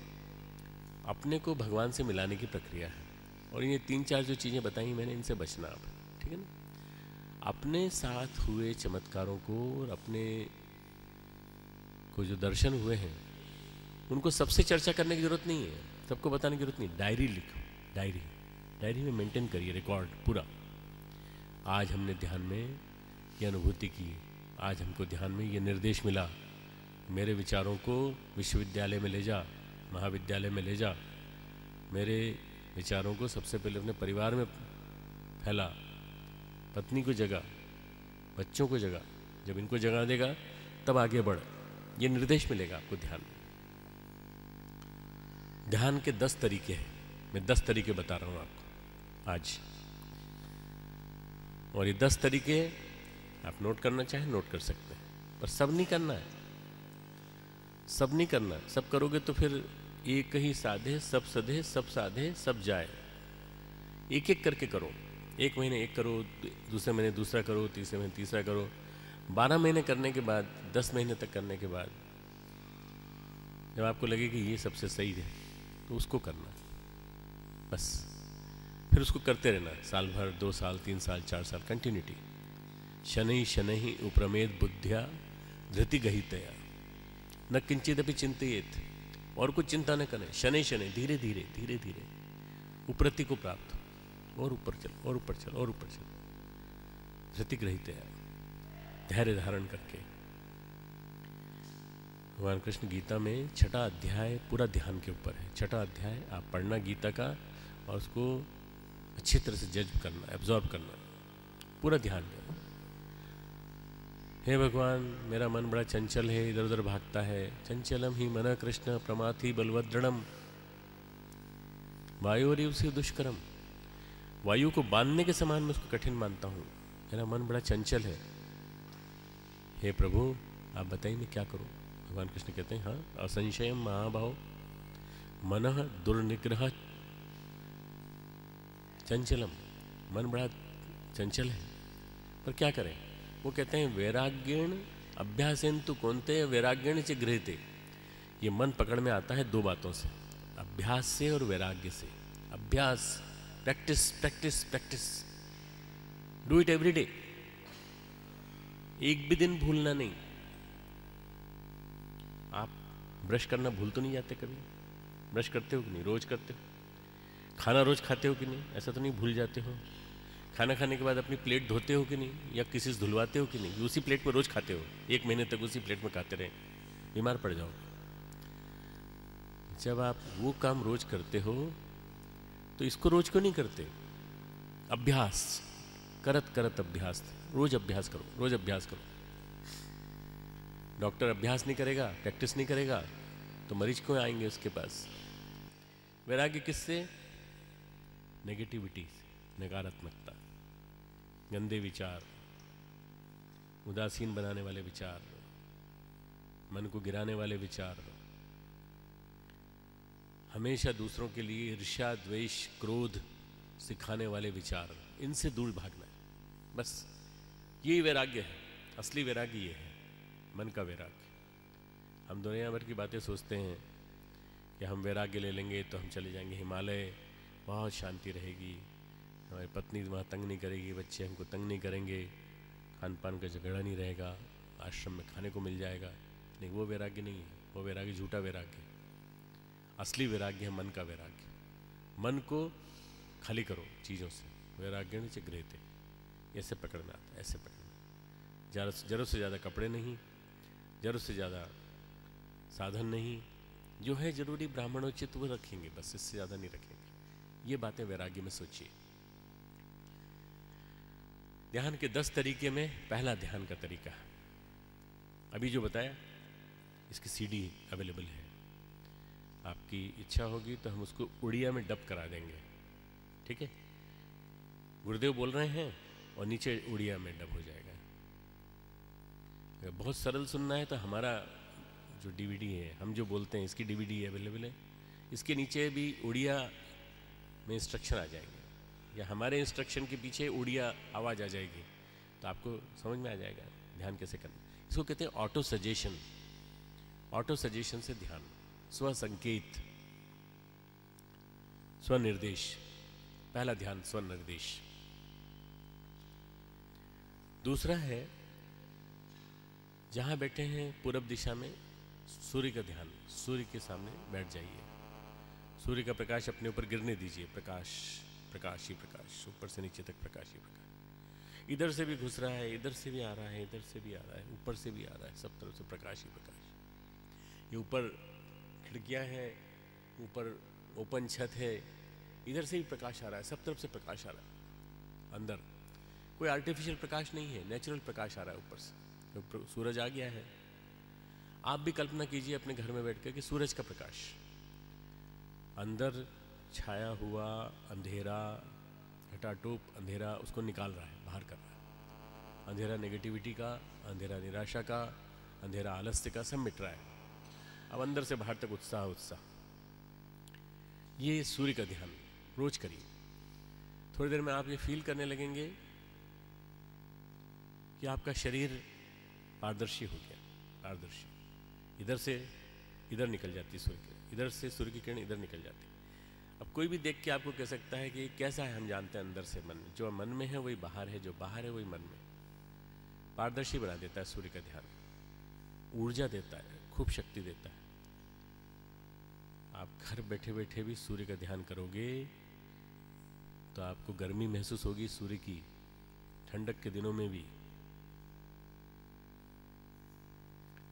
S2: अपने को भगवान से मिलाने की प्रक्रिया है। और ये 3-4 जो चीज़ें बताई मैंने, इनसे बचना आप, ठीक है ना। अपने साथ हुए चमत्कारों को और अपने को जो दर्शन हुए हैं उनको सबसे चर्चा करने की जरूरत नहीं है, सबको बताने की जरूरत नहीं। डायरी लिखो, डायरी में मेंटेन करिए रिकॉर्ड पूरा। आज हमने ध्यान में ये अनुभूति की, आज हमको ध्यान में ये निर्देश मिला, मेरे विचारों को विश्वविद्यालय में ले जा, महाविद्यालय में ले जा, मेरे विचारों को सबसे पहले अपने परिवार में फैला, पत्नी को जगा, बच्चों को जगा, जब इनको जगा देगा तब आगे बढ़, ये निर्देश मिलेगा आपको ध्यान में। ध्यान के 10 तरीके हैं, मैं 10 तरीके बता रहा हूं आपको आज, और ये 10 तरीके आप नोट करना चाहें नोट कर सकते हैं, पर सब नहीं करना है, सब नहीं करना। सब करोगे तो फिर एक ही साधे सब सधे, सब साधे सब जाए। एक एक करके करो, एक महीने एक करो, दूसरे महीने दूसरा करो, तीसरे महीने तीसरा करो, 12 महीने करने के बाद, 10 महीने तक करने के बाद जब आपको लगे कि ये सबसे सही है तो उसको करना बस। फिर उसको करते रहना, साल भर, 2 साल, 3 साल, 4 साल, कंटिन्यूटी। शनै शनै उपरमेद बुद्धिया धृति गहितया न किंचिदपि चिंतित, और कुछ चिंता न करें। शनै शनै, धीरे धीरे धीरे धीरे उपरति को प्राप्त, और ऊपर चल, और ऊपर चल, और ऊपर चल, धृति गहितया, धैर्य धारण करके। भगवान कृष्ण गीता में 6ठा अध्याय पूरा ध्यान के ऊपर है। 6ठा अध्याय आप पढ़ना गीता का, और उसको अच्छी तरह से जज करना, एब्जॉर्ब करना, पूरा ध्यान देना। हे भगवान, मेरा मन बड़ा चंचल है, इधर उधर भागता है। चंचलम ही मन कृष्ण प्रमाथि बलवद्रणम वायुरिव से दुष्करम। वायु को बांधने के समान मैं उसको कठिन मानता हूँ, मेरा मन बड़ा चंचल है। हे प्रभु, आप बताइए मैं क्या करूँ। भगवान कृष्ण कहते हैं, हाँ, असंशयम महाभाव मनः दुर्निग्रह चंचलम। मन बड़ा चंचल है, पर क्या करें। वो कहते हैं वैराग्यण अभ्यासेन तु कौन्तेय वैराग्यण च गृह्यते। ये मन पकड़ में आता है 2 बातों से, अभ्यास से और वैराग्य से। अभ्यास, practice practice practice, do it every day, एक भी दिन भूलना नहीं। आप ब्रश करना भूल तो नहीं जाते कभी? ब्रश करते हो कि नहीं? रोज करते हो? खाना रोज खाते हो कि नहीं? ऐसा तो नहीं भूल जाते हो? खाना खाने के बाद अपनी प्लेट धोते हो कि नहीं, या किसी से धुलवाते हो कि नहीं? उसी प्लेट में रोज खाते हो, 1 महीने तक उसी प्लेट में खाते रहे, बीमार पड़ जाओ। जब आप वो काम रोज करते हो तो इसको रोज क्यों नहीं करते? अभ्यास करत करत अभ्यास, रोज अभ्यास करो, रोज अभ्यास करो। डॉक्टर अभ्यास नहीं करेगा, प्रैक्टिस नहीं करेगा, तो मरीज क्यों आएंगे उसके पास? वैराग्य किससे? नेगेटिविटी से, नकारात्मकता, गंदे विचार, उदासीन बनाने वाले विचार, मन को गिराने वाले विचार, हमेशा दूसरों के लिए ईर्ष्या, द्वेष, क्रोध सिखाने वाले विचार, इनसे दूर भागना है बस। यही वैराग्य है, असली वैराग्य ये है, मन का वैराग्य। हम दुनिया भर की बातें सोचते हैं कि हम वैराग्य ले लेंगे तो हम चले जाएंगे हिमालय, बहुत शांति रहेगी, हमारी पत्नी वहाँ तंग नहीं करेगी, बच्चे हमको तंग नहीं करेंगे, खान पान का झगड़ा नहीं रहेगा, आश्रम में खाने को मिल जाएगा। नहीं, वो वैराग्य नहीं है, वो वैराग्य झूठा वैराग्य है। असली वैराग्य है मन का वैराग्य। मन को खाली करो चीज़ों से, वैराग्य नीचे गृहते, ऐसे पकड़ना आता है, ऐसे पकड़ना। जरूरत से ज़्यादा कपड़े नहीं, जरूरत से ज़्यादा साधन नहीं, जो है जरूरी ब्राह्मणोचित वो रखेंगे बस, इससे ज़्यादा नहीं रखेंगे। ये बातें वैराग्य में सोचिए। ध्यान के 10 तरीके में पहला ध्यान का तरीका अभी जो बताया, इसकी CD अवेलेबल है। आपकी इच्छा होगी तो हम उसको उड़िया में डब करा देंगे, ठीक है? गुरुदेव बोल रहे हैं और नीचे उड़िया में डब हो जाएगा। अगर बहुत सरल सुनना है तो हमारा जो डीवीडी है, हम जो बोलते हैं, इसकी डीवीडी अवेलेबल है, इसके नीचे भी उड़िया में इंस्ट्रक्शन आ जाएंगे, या हमारे इंस्ट्रक्शन के पीछे उड़िया आवाज़ आ जाएगी, तो आपको समझ में आ जाएगा ध्यान कैसे करना। इसको कहते हैं ऑटो सजेशन। ऑटो सजेशन से ध्यान, स्व संकेत, स्वनिर्देश। पहला ध्यान स्वनिर्देश। दूसरा है, जहां बैठे हैं पूरब दिशा में सूर्य का ध्यान, सूर्य के सामने बैठ जाइए, सूर्य का प्रकाश अपने ऊपर गिरने दीजिए। प्रकाश, प्रकाश ही प्रकाश, ऊपर से नीचे तक प्रकाश ही प्रकाश। इधर से भी घुस रहा है, इधर से भी आ रहा है, इधर से भी आ रहा है, ऊपर से भी आ रहा है, सब तरफ से प्रकाश ही प्रकाश। ये ऊपर खिड़कियां हैं, ऊपर ओपन छत है, इधर से भी प्रकाश आ रहा है, सब तरफ से प्रकाश आ रहा है। अंदर कोई आर्टिफिशियल प्रकाश नहीं है, नेचुरल प्रकाश आ रहा है ऊपर से। तो सूरज आ गया है। आप भी कल्पना कीजिए अपने घर में बैठकर कि सूरज का प्रकाश अंदर छाया हुआ अंधेरा, घटाटोप अंधेरा, उसको निकाल रहा है, बाहर कर रहा है। अंधेरा नेगेटिविटी का, अंधेरा निराशा का, अंधेरा आलस्य का, सब मिट रहा है। अब अंदर से बाहर तक उत्साह, उत्साह। ये सूर्य का ध्यान रोज करिए। थोड़ी देर में आप ये फील करने लगेंगे कि आपका शरीर पारदर्शी हो गया, पारदर्शी। इधर से इधर निकल जाती सूर्य की, इधर से सूर्य की किरण इधर निकल जाती। अब कोई भी देख के आपको कह सकता है कि कैसा है, हम जानते हैं अंदर से मन, जो मन में है वही बाहर है, जो बाहर है वही मन में। पारदर्शी बना देता है सूर्य का ध्यान, ऊर्जा देता है, खूब शक्ति देता है। आप घर बैठे बैठे भी सूर्य का ध्यान करोगे तो आपको गर्मी महसूस होगी सूर्य की, ठंडक के दिनों में भी।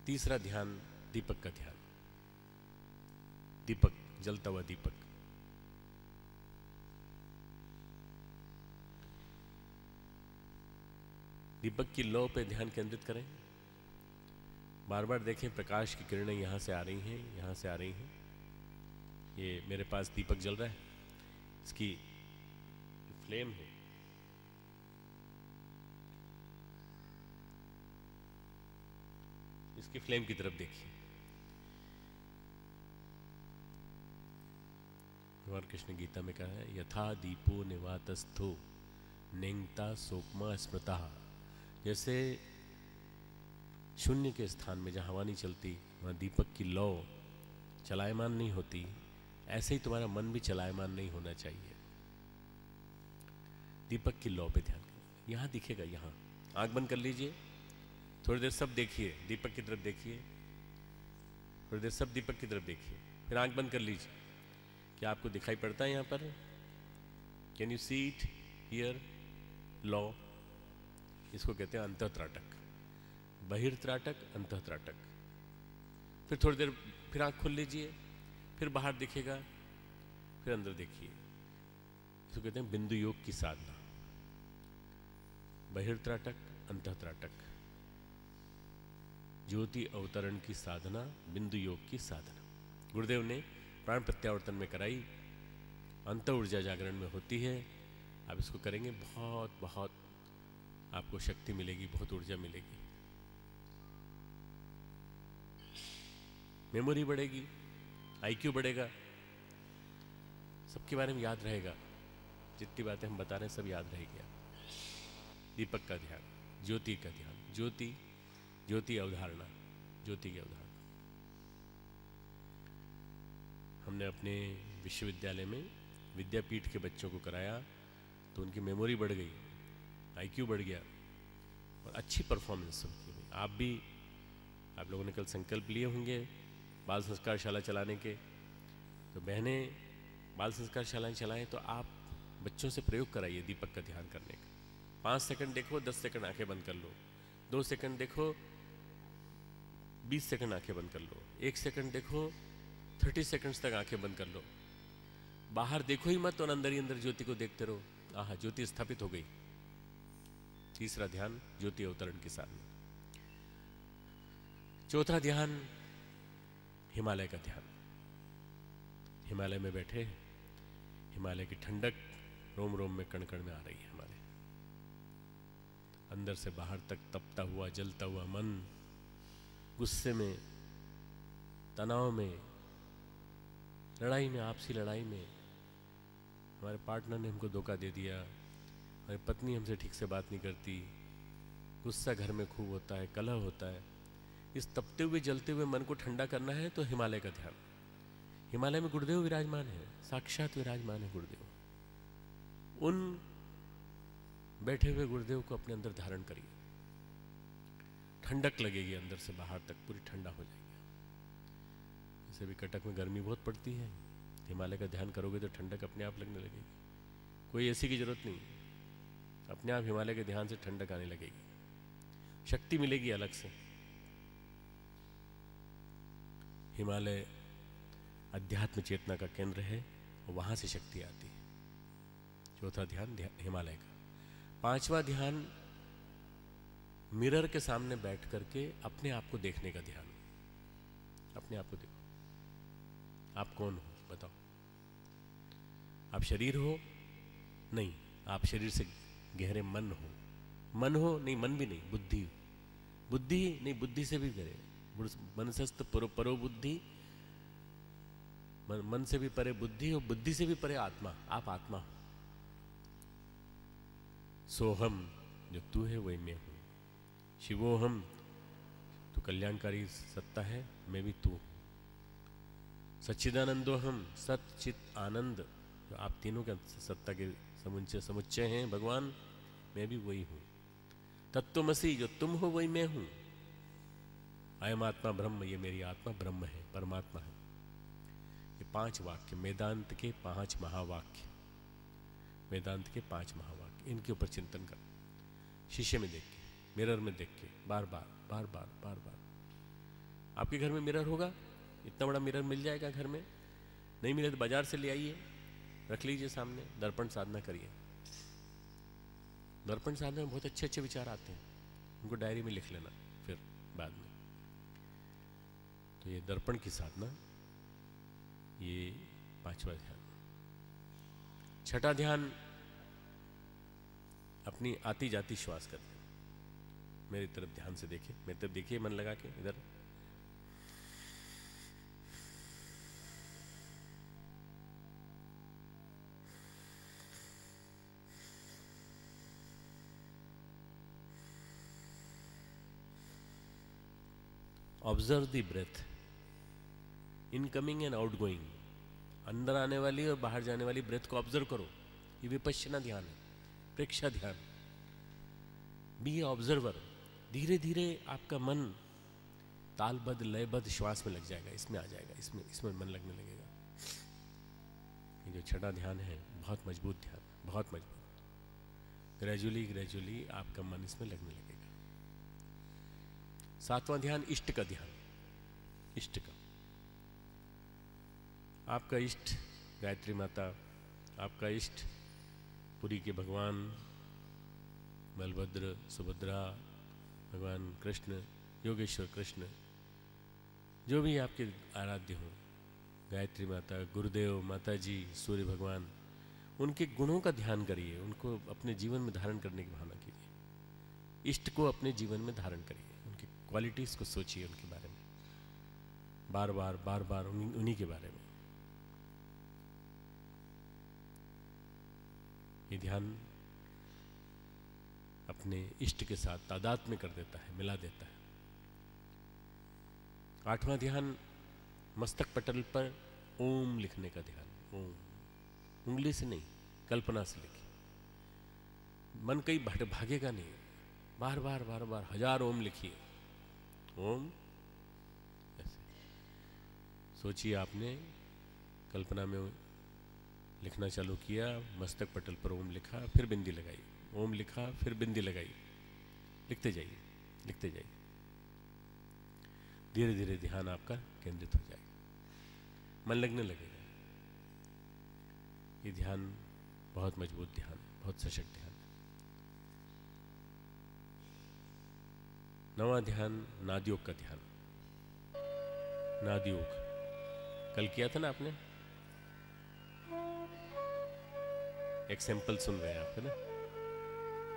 S2: तीसरा ध्यान दीपक का ध्यान। दीपक, जलता हुआ दीपक। दीपक की लौ पे ध्यान केंद्रित करें। बार बार देखें प्रकाश की किरणें यहां से आ रही हैं, यहां से आ रही हैं। ये मेरे पास दीपक जल रहा है, इसकी फ्लेम है, इसकी फ्लेम की तरफ देखिए। भगवान कृष्ण गीता में कहा है, यथा दीपो निवातस्थो नेंगता सोकमा स्मृता। जैसे शून्य के स्थान में जहाँ हवा नहीं चलती, वहाँ दीपक की लौ चलायमान नहीं होती, ऐसे ही तुम्हारा मन भी चलायमान नहीं होना चाहिए। दीपक की लौ पे ध्यान करिए। यहाँ दिखेगा, यहाँ आंख बंद कर लीजिए, थोड़ी देर सब देखिए, दीपक की तरफ देखिए, थोड़ी देर सब दीपक की तरफ देखिए, फिर आंख बंद कर लीजिए। क्या आपको दिखाई पड़ता है यहाँ पर? Can you see it here? लौ, इसको कहते हैं अंतःत्राटक। बहिर्त्राटक, अंतःत्राटक। फिर थोड़ी देर फिर आंख खोल लीजिए, फिर बाहर दिखेगा, फिर अंदर देखिए। इसको कहते हैं बिंदु योग की साधना। बहिर्त्राटक, अंतःत्राटक, ज्योति अवतरण की साधना, बिंदु योग की साधना गुरुदेव ने प्राण प्रत्यावर्तन में कराई। अंत ऊर्जा जागरण में होती है। आप इसको करेंगे, बहुत बहुत आपको शक्ति मिलेगी, बहुत ऊर्जा मिलेगी, मेमोरी बढ़ेगी, आईक्यू बढ़ेगा, सबके बारे में याद रहेगा। जितनी बातें हम बता रहे हैं सब याद रहेगी। दीपक का ध्यान, ज्योति का ध्यान। ज्योति, ज्योति अवधारणा, ज्योति की अवधारणा। हमने अपने विश्वविद्यालय में विद्यापीठ के बच्चों को कराया तो उनकी मेमोरी बढ़ गई, आईक्यू बढ़ गया और अच्छी परफॉर्मेंस होती है। आप लोगों ने कल संकल्प लिए होंगे बाल संस्कार शाला चलाने के, तो बहनें बाल संस्कार शालाएं चलाएं तो आप बच्चों से प्रयोग कराइए दीपक का ध्यान करने का। 5 सेकंड देखो, 10 सेकंड आंखें बंद कर लो, 2 सेकंड देखो, 20 सेकंड आंखें बंद कर लो, 1 सेकंड देखो, 30 सेकंड्स तक आंखें बंद कर लो। बाहर देखो ही मत और अंदर ही अंदर ज्योति को देखते रहो। आहा, ज्योति स्थापित हो गई। तीसरा ध्यान ज्योति अवतरण के साथ। चौथा ध्यान हिमालय का ध्यान। हिमालय में बैठे, हिमालय की ठंडक रोम रोम में कण कण में आ रही है हमारे अंदर से बाहर तक, तपता हुआ जलता हुआ मन, गुस्से में, तनाव में, लड़ाई में, आपसी लड़ाई में, हमारे पार्टनर ने हमको धोखा दे दिया, हमारी पत्नी हमसे ठीक से बात नहीं करती, गुस्सा घर में खूब होता है, कलह होता है। इस तपते हुए जलते हुए मन को ठंडा करना है तो हिमालय का ध्यान। हिमालय में गुरुदेव विराजमान है, साक्षात विराजमान है गुरुदेव। उन बैठे हुए गुरुदेव को अपने अंदर धारण करिए, ठंडक लगेगी अंदर से बाहर तक, पूरी ठंडा हो जाएगी। जैसे भी कटक में गर्मी बहुत पड़ती है, हिमालय का ध्यान करोगे तो ठंडक अपने आप लगने लगेगी, कोई एसी की जरूरत नहीं, अपने आप हिमालय के ध्यान से ठंडक आने लगेगी, शक्ति मिलेगी अलग से। हिमालय अध्यात्म चेतना का केंद्र है और वहां से शक्ति आती है। चौथा ध्यान हिमालय का। पांचवा ध्यान मिरर के सामने बैठ करके अपने आप को देखने का ध्यान। अपने आप को देखो, आप कौन हो बताओ। आप शरीर हो? नहीं, आप शरीर से गहरे मन हो। मन हो? नहीं, मन भी नहीं, बुद्धि। बुद्धि नहीं, बुद्धि से भी गहरे, मनसस्त परो बुद्धि, मन से भी परे बुद्धि और बुद्धि से भी परे आत्मा। आप आत्मा हो। सोहम, जो तू है वही मैं हूं। शिवोहम, तो कल्याणकारी सत्ता है, मैं भी तू हूं। सच्चिदानंदोहम, सत चित आनंद, जो आप तीनों के सत्ता के समुच्चय हैं भगवान, मैं भी वही हूं। तत्वमसि, जो तुम हो वही मैं हूं। अयम आत्मा ब्रह्म, ये मेरी आत्मा ब्रह्म है, परमात्मा है। ये 5 वाक्य, वेदांत के 5 महावाक्य, वेदांत के 5 महावाक्य, इनके ऊपर चिंतन कर, शीशे में देख के, मिरर में देख के, बार बार बार बार बार बार। आपके घर में मिरर होगा? इतना बड़ा मिरर मिल जाएगा घर में? नहीं मिले तो बाजार से ले आइए, रख लीजिए सामने, दर्पण साधना करिए। दर्पण साधना में बहुत अच्छे अच्छे विचार आते हैं, उनको डायरी में लिख लेना फिर बाद में। तो ये दर्पण की साधना, ये 5वां ध्यान। छठा ध्यान, अपनी आती जाती श्वास करते, मेरी तरफ ध्यान से देखिए, मेरी तरफ देखिए, मन लगा के इधर। Observe the breath, incoming and outgoing, अंदर आने वाली और बाहर जाने वाली ब्रेथ को ऑब्जर्व करो। ये विपश्यना ध्यान है, प्रेक्षा ध्यान। Be observer. धीरे धीरे आपका मन तालबद्ध लयबद्ध श्वास में लग जाएगा, इसमें आ जाएगा, इसमें मन लगने लगेगा। ये जो छठा ध्यान है बहुत मजबूत ध्यान, बहुत मजबूत। ग्रेजुअली ग्रेजुअली आपका मन इसमें लगने लगेगा। 7वां ध्यान, इष्ट का ध्यान। इष्ट का, आपका इष्ट गायत्री माता, आपका इष्ट पुरी के भगवान बलभद्र, सुभद्रा, भगवान कृष्ण, योगेश्वर कृष्ण, जो भी आपके आराध्य हो, गायत्री माता, गुरुदेव, माता जी, सूर्य भगवान, उनके गुणों का ध्यान करिए, उनको अपने जीवन में धारण करने की भावना कीजिए। इष्ट को अपने जीवन में धारण करिए, उनकी क्वालिटीज़ को सोचिए, उनके बारे में बार बार बार बार, उन्हीं के बारे में। ये ध्यान अपने इष्ट के साथ तादाद में कर देता है, मिला देता है। 8वां ध्यान, मस्तक पटल पर ओम लिखने का ध्यान। ओम, उंगली से नहीं, कल्पना से लिखिए। मन कहीं भागेगा नहीं, बार बार बार बार 1000 ओम लिखिए। ओम ऐसे सोचिए, आपने कल्पना में लिखना चालू किया, मस्तक पटल पर ओम लिखा, फिर बिंदी लगाई, ओम लिखा, फिर बिंदी लगाई, लिखते जाइए, लिखते जाइए। धीरे धीरे ध्यान आपका केंद्रित हो जाएगा, मन लगने लगेगा। ये ध्यान बहुत मजबूत ध्यान, बहुत सशक्त ध्यान। 9वां ध्यान, नादयोग का ध्यान। नादयोग कल किया था ना आपने, एक सैंपल सुन रहे हैं आप, है ना?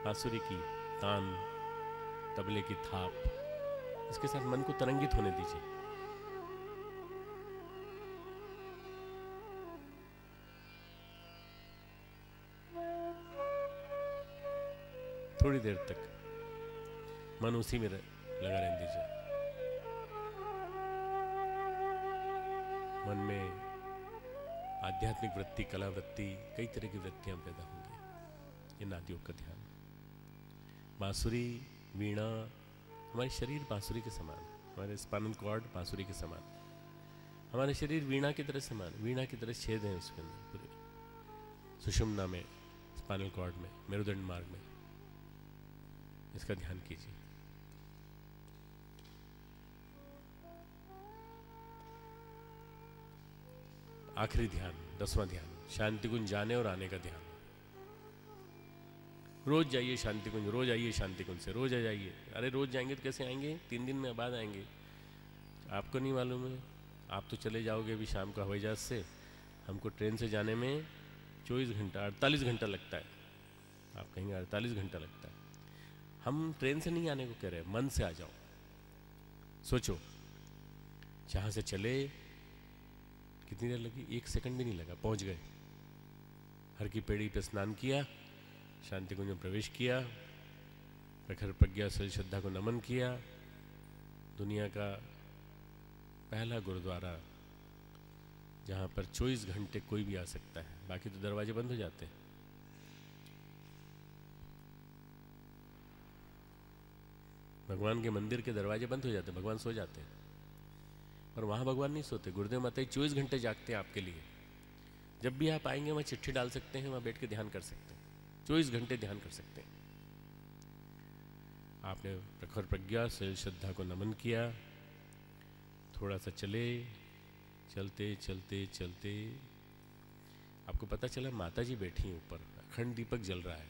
S2: बांसुरी की तान, तबले की थाप, इसके साथ मन को तरंगित होने दीजिए। थोड़ी देर तक मन उसी में लगा रहने दीजिए। मन में आध्यात्मिक वृत्ति, कला वृत्ति, कई तरह की वृत्तियां पैदा होंगी। इन आदियों का ध्यान। बांसुरी, वीणा, हमारे शरीर बांसुरी के समान, हमारे स्पाइनल कॉर्ड बांसुरी के समान, हमारे शरीर वीणा की तरह समान, वीणा की तरह छेद हैं उसके अंदर पूरे, सुषुम्ना में, स्पाइनल कॉर्ड में, मेरुदंड मार्ग में। इसका ध्यान कीजिए। आखिरी ध्यान, 10वां ध्यान, शांति कुंज जाने और आने का ध्यान। रोज जाइए शांति कुंज, रोज आइए शांति कुंज से, रोज आ जाइए। अरे रोज जाएंगे तो कैसे आएंगे? 3 दिन में बाद आएंगे। आपको नहीं मालूम है, आप तो चले जाओगे अभी शाम को हवाई जहाज से। हमको ट्रेन से जाने में 24 घंटा, 48 घंटा लगता है। आप कहेंगे 48 घंटा लगता है। हम ट्रेन से नहीं आने को कह रहे, मन से आ जाओ। सोचो, जहां से चले कितनी देर लगी? 1 सेकंड भी नहीं लगा, पहुंच गए। हर की पेड़ी पे स्नान किया, शांति कुंज में प्रवेश किया, प्रखर प्रज्ञा से श्रद्धा को नमन किया। दुनिया का पहला गुरुद्वारा जहां पर 24 घंटे कोई भी आ सकता है, बाकी तो दरवाजे बंद हो जाते हैं। भगवान के मंदिर के दरवाजे बंद हो जाते हैं, भगवान सो जाते हैं। और वहां भगवान नहीं सोते। गुरुदेव माता 24 घंटे जागते हैं आपके लिए। जब भी आप आएंगे वहां चिट्ठी डाल सकते हैं, वहां बैठ के ध्यान कर सकते हैं, 24 घंटे ध्यान कर सकते हैं। आपने प्रखर प्रज्ञा से श्रद्धा को नमन किया, थोड़ा सा चले, चलते चलते चलते आपको पता चला माता जी बैठी हैं ऊपर, अखंड दीपक जल रहा है,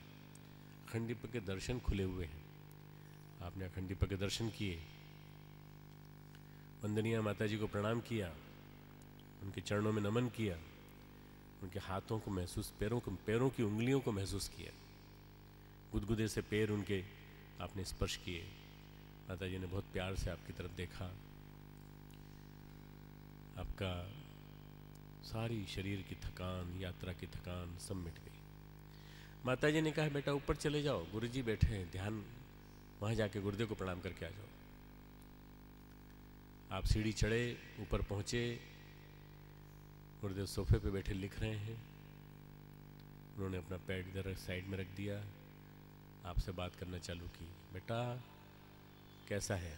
S2: अखंड दीपक के दर्शन खुले हुए हैं। आपने अखंड दीपक के दर्शन किए, वंदनीय माता जी को प्रणाम किया, उनके चरणों में नमन किया, उनके हाथों को महसूस, पैरों की उंगलियों को महसूस किया, गुदगुदे से पैर उनके आपने स्पर्श किए। माता जी ने बहुत प्यार से आपकी तरफ देखा, आपका सारी शरीर की थकान, यात्रा की थकान सब मिट गई। माता जी ने कहा बेटा ऊपर चले जाओ, गुरुजी बैठे हैं, ध्यान वहां जाके गुरुदेव को प्रणाम करके आ जाओ। आप सीढ़ी चढ़े, ऊपर पहुंचे, गुरुदेव सोफे पे बैठे लिख रहे हैं। उन्होंने अपना पैड इधर साइड में रख दिया, आपसे बात करना चालू की। बेटा कैसा है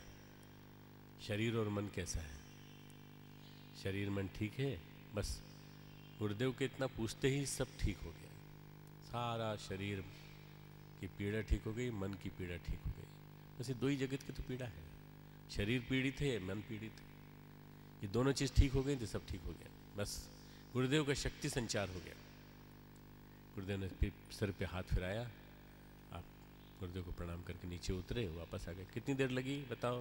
S2: शरीर और मन, कैसा है? शरीर मन ठीक है? बस गुरुदेव के इतना पूछते ही सब ठीक हो गया। सारा शरीर की पीड़ा ठीक हो गई, मन की पीड़ा ठीक हो गई। बस ये 2 ही जगत की तो पीड़ा है, शरीर पीड़ित है, मन पीड़ित है। ये दोनों चीज़ ठीक हो गई तो सब ठीक हो गया। बस गुरुदेव का शक्ति संचार हो गया। गुरुदेव ने फिर सर पे हाथ फिराया, आप गुरुदेव को प्रणाम करके नीचे उतरे, वापस आ गए। कितनी देर लगी बताओ?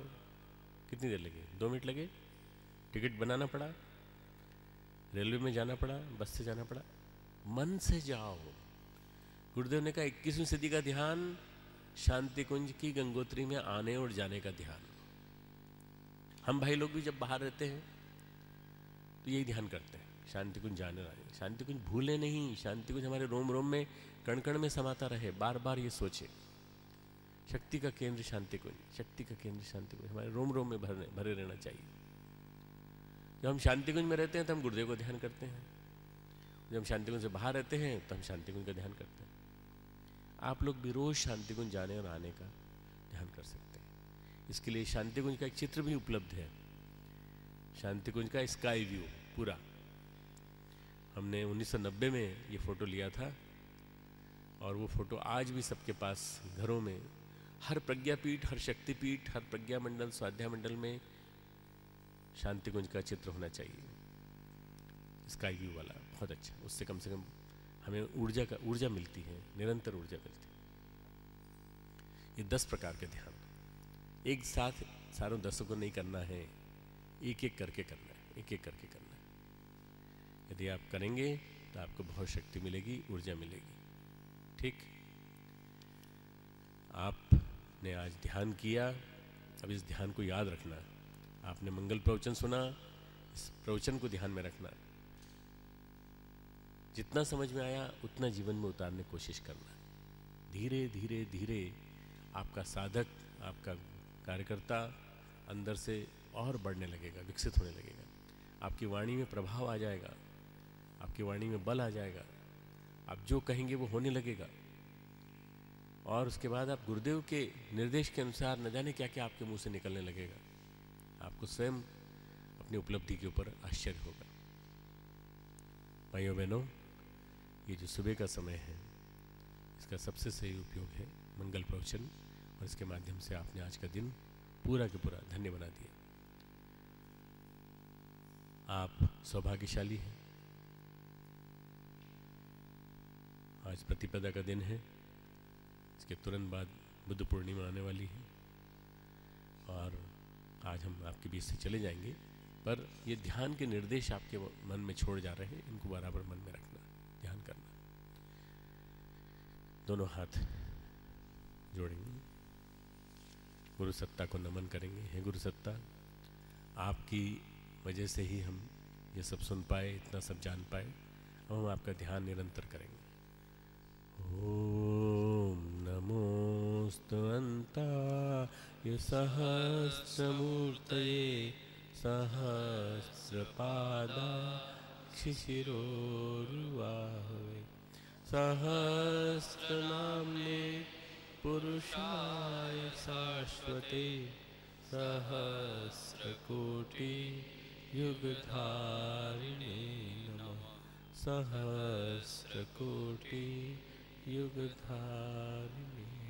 S2: कितनी देर लगी? 2 मिनट लगे? टिकट बनाना पड़ा, रेलवे में जाना पड़ा, बस से जाना पड़ा? मन से जाओ। गुरुदेव ने कहा 21वीं सदी का ध्यान शांति कुंज की गंगोत्री में आने और जाने का ध्यान। हम भाई लोग भी जब बाहर रहते हैं तो यही ध्यान करते हैं, शांति कुंज जाने और आने। शांति कुंज भूले नहीं, शांति कुंज हमारे रोम रोम में, कण कण में समाता रहे। बार बार ये सोचे, शक्ति का केंद्र शांति कुंज, शक्ति का केंद्र शांति कुंज हमारे रोम रोम में भरे रहना चाहिए। जब हम शांति कुंज में रहते हैं तो हम गुरुदेव को ध्यान करते हैं, जब हम शांति कुंज से बाहर रहते हैं तो हम शांति कुंज का ध्यान करते हैं। आप लोग भी रोज शांति कुंज जाने और आने का ध्यान कर सकते हैं। इसके लिए शांति कुंज का एक चित्र भी उपलब्ध है, शांति कुंज का स्काई व्यू पूरा। हमने 1990 में ये फोटो लिया था और वो फोटो आज भी सबके पास घरों में, हर प्रज्ञापीठ, हर शक्तिपीठ, हर प्रज्ञा मंडल, स्वाध्याय मंडल में शांति कुंज का चित्र होना चाहिए, स्काई व्यू वाला। बहुत अच्छा, उससे कम से कम हमें ऊर्जा मिलती है, निरंतर ऊर्जा मिलती है। ये 10 प्रकार के ध्यान एक साथ सारों 10 को नहीं करना है, एक एक करके करना है, एक एक करके करना है। यदि आप करेंगे तो आपको बहुत शक्ति मिलेगी, ऊर्जा मिलेगी। ठीक। आपने आज ध्यान किया, अब इस ध्यान को याद रखना। आपने मंगल प्रवचन सुना, इस प्रवचन को ध्यान में रखना। जितना समझ में आया उतना जीवन में उतारने की कोशिश करना। धीरे धीरे धीरे आपका साधक, आपका कार्यकर्ता अंदर से और बढ़ने लगेगा, विकसित होने लगेगा। आपकी वाणी में प्रभाव आ जाएगा, आपकी वाणी में बल आ जाएगा। आप जो कहेंगे वो होने लगेगा। और उसके बाद आप गुरुदेव के निर्देश के अनुसार न जाने क्या क्या आपके मुंह से निकलने लगेगा। आपको स्वयं अपनी उपलब्धि के ऊपर आश्चर्य होगा। भाइयों बहनों, ये जो सुबह का समय है, इसका सबसे सही उपयोग है मंगल प्रवचन, और इसके माध्यम से आपने आज का दिन पूरा के पूरा धन्य बना दिया। आप सौभाग्यशाली हैं। आज प्रतिपदा का दिन है, इसके तुरंत बाद बुद्ध पूर्णिमा आने वाली है, और आज हम आपके बीच से चले जाएंगे, पर ये ध्यान के निर्देश आपके मन में छोड़ जा रहे हैं, इनको बराबर मन में रखना, ध्यान करना। दोनों हाथ जोड़ेंगे, गुरु सत्ता को नमन करेंगे। हे गुरु सत्ता, आपकी वजह से ही हम ये सब सुन पाए, इतना सब जान पाए। अब हम आपका ध्यान निरंतर करेंगे। ओम नमोस्तुवन्ताय सहस्रमूर्तये सहस्रपादाक्षिशिरोर्वाहवे सहस्रनाम्ने पुरुषाय शाश्वते सहस्रकोटि युगधारिणे नमः। सहस्रकोटि युगधारिणे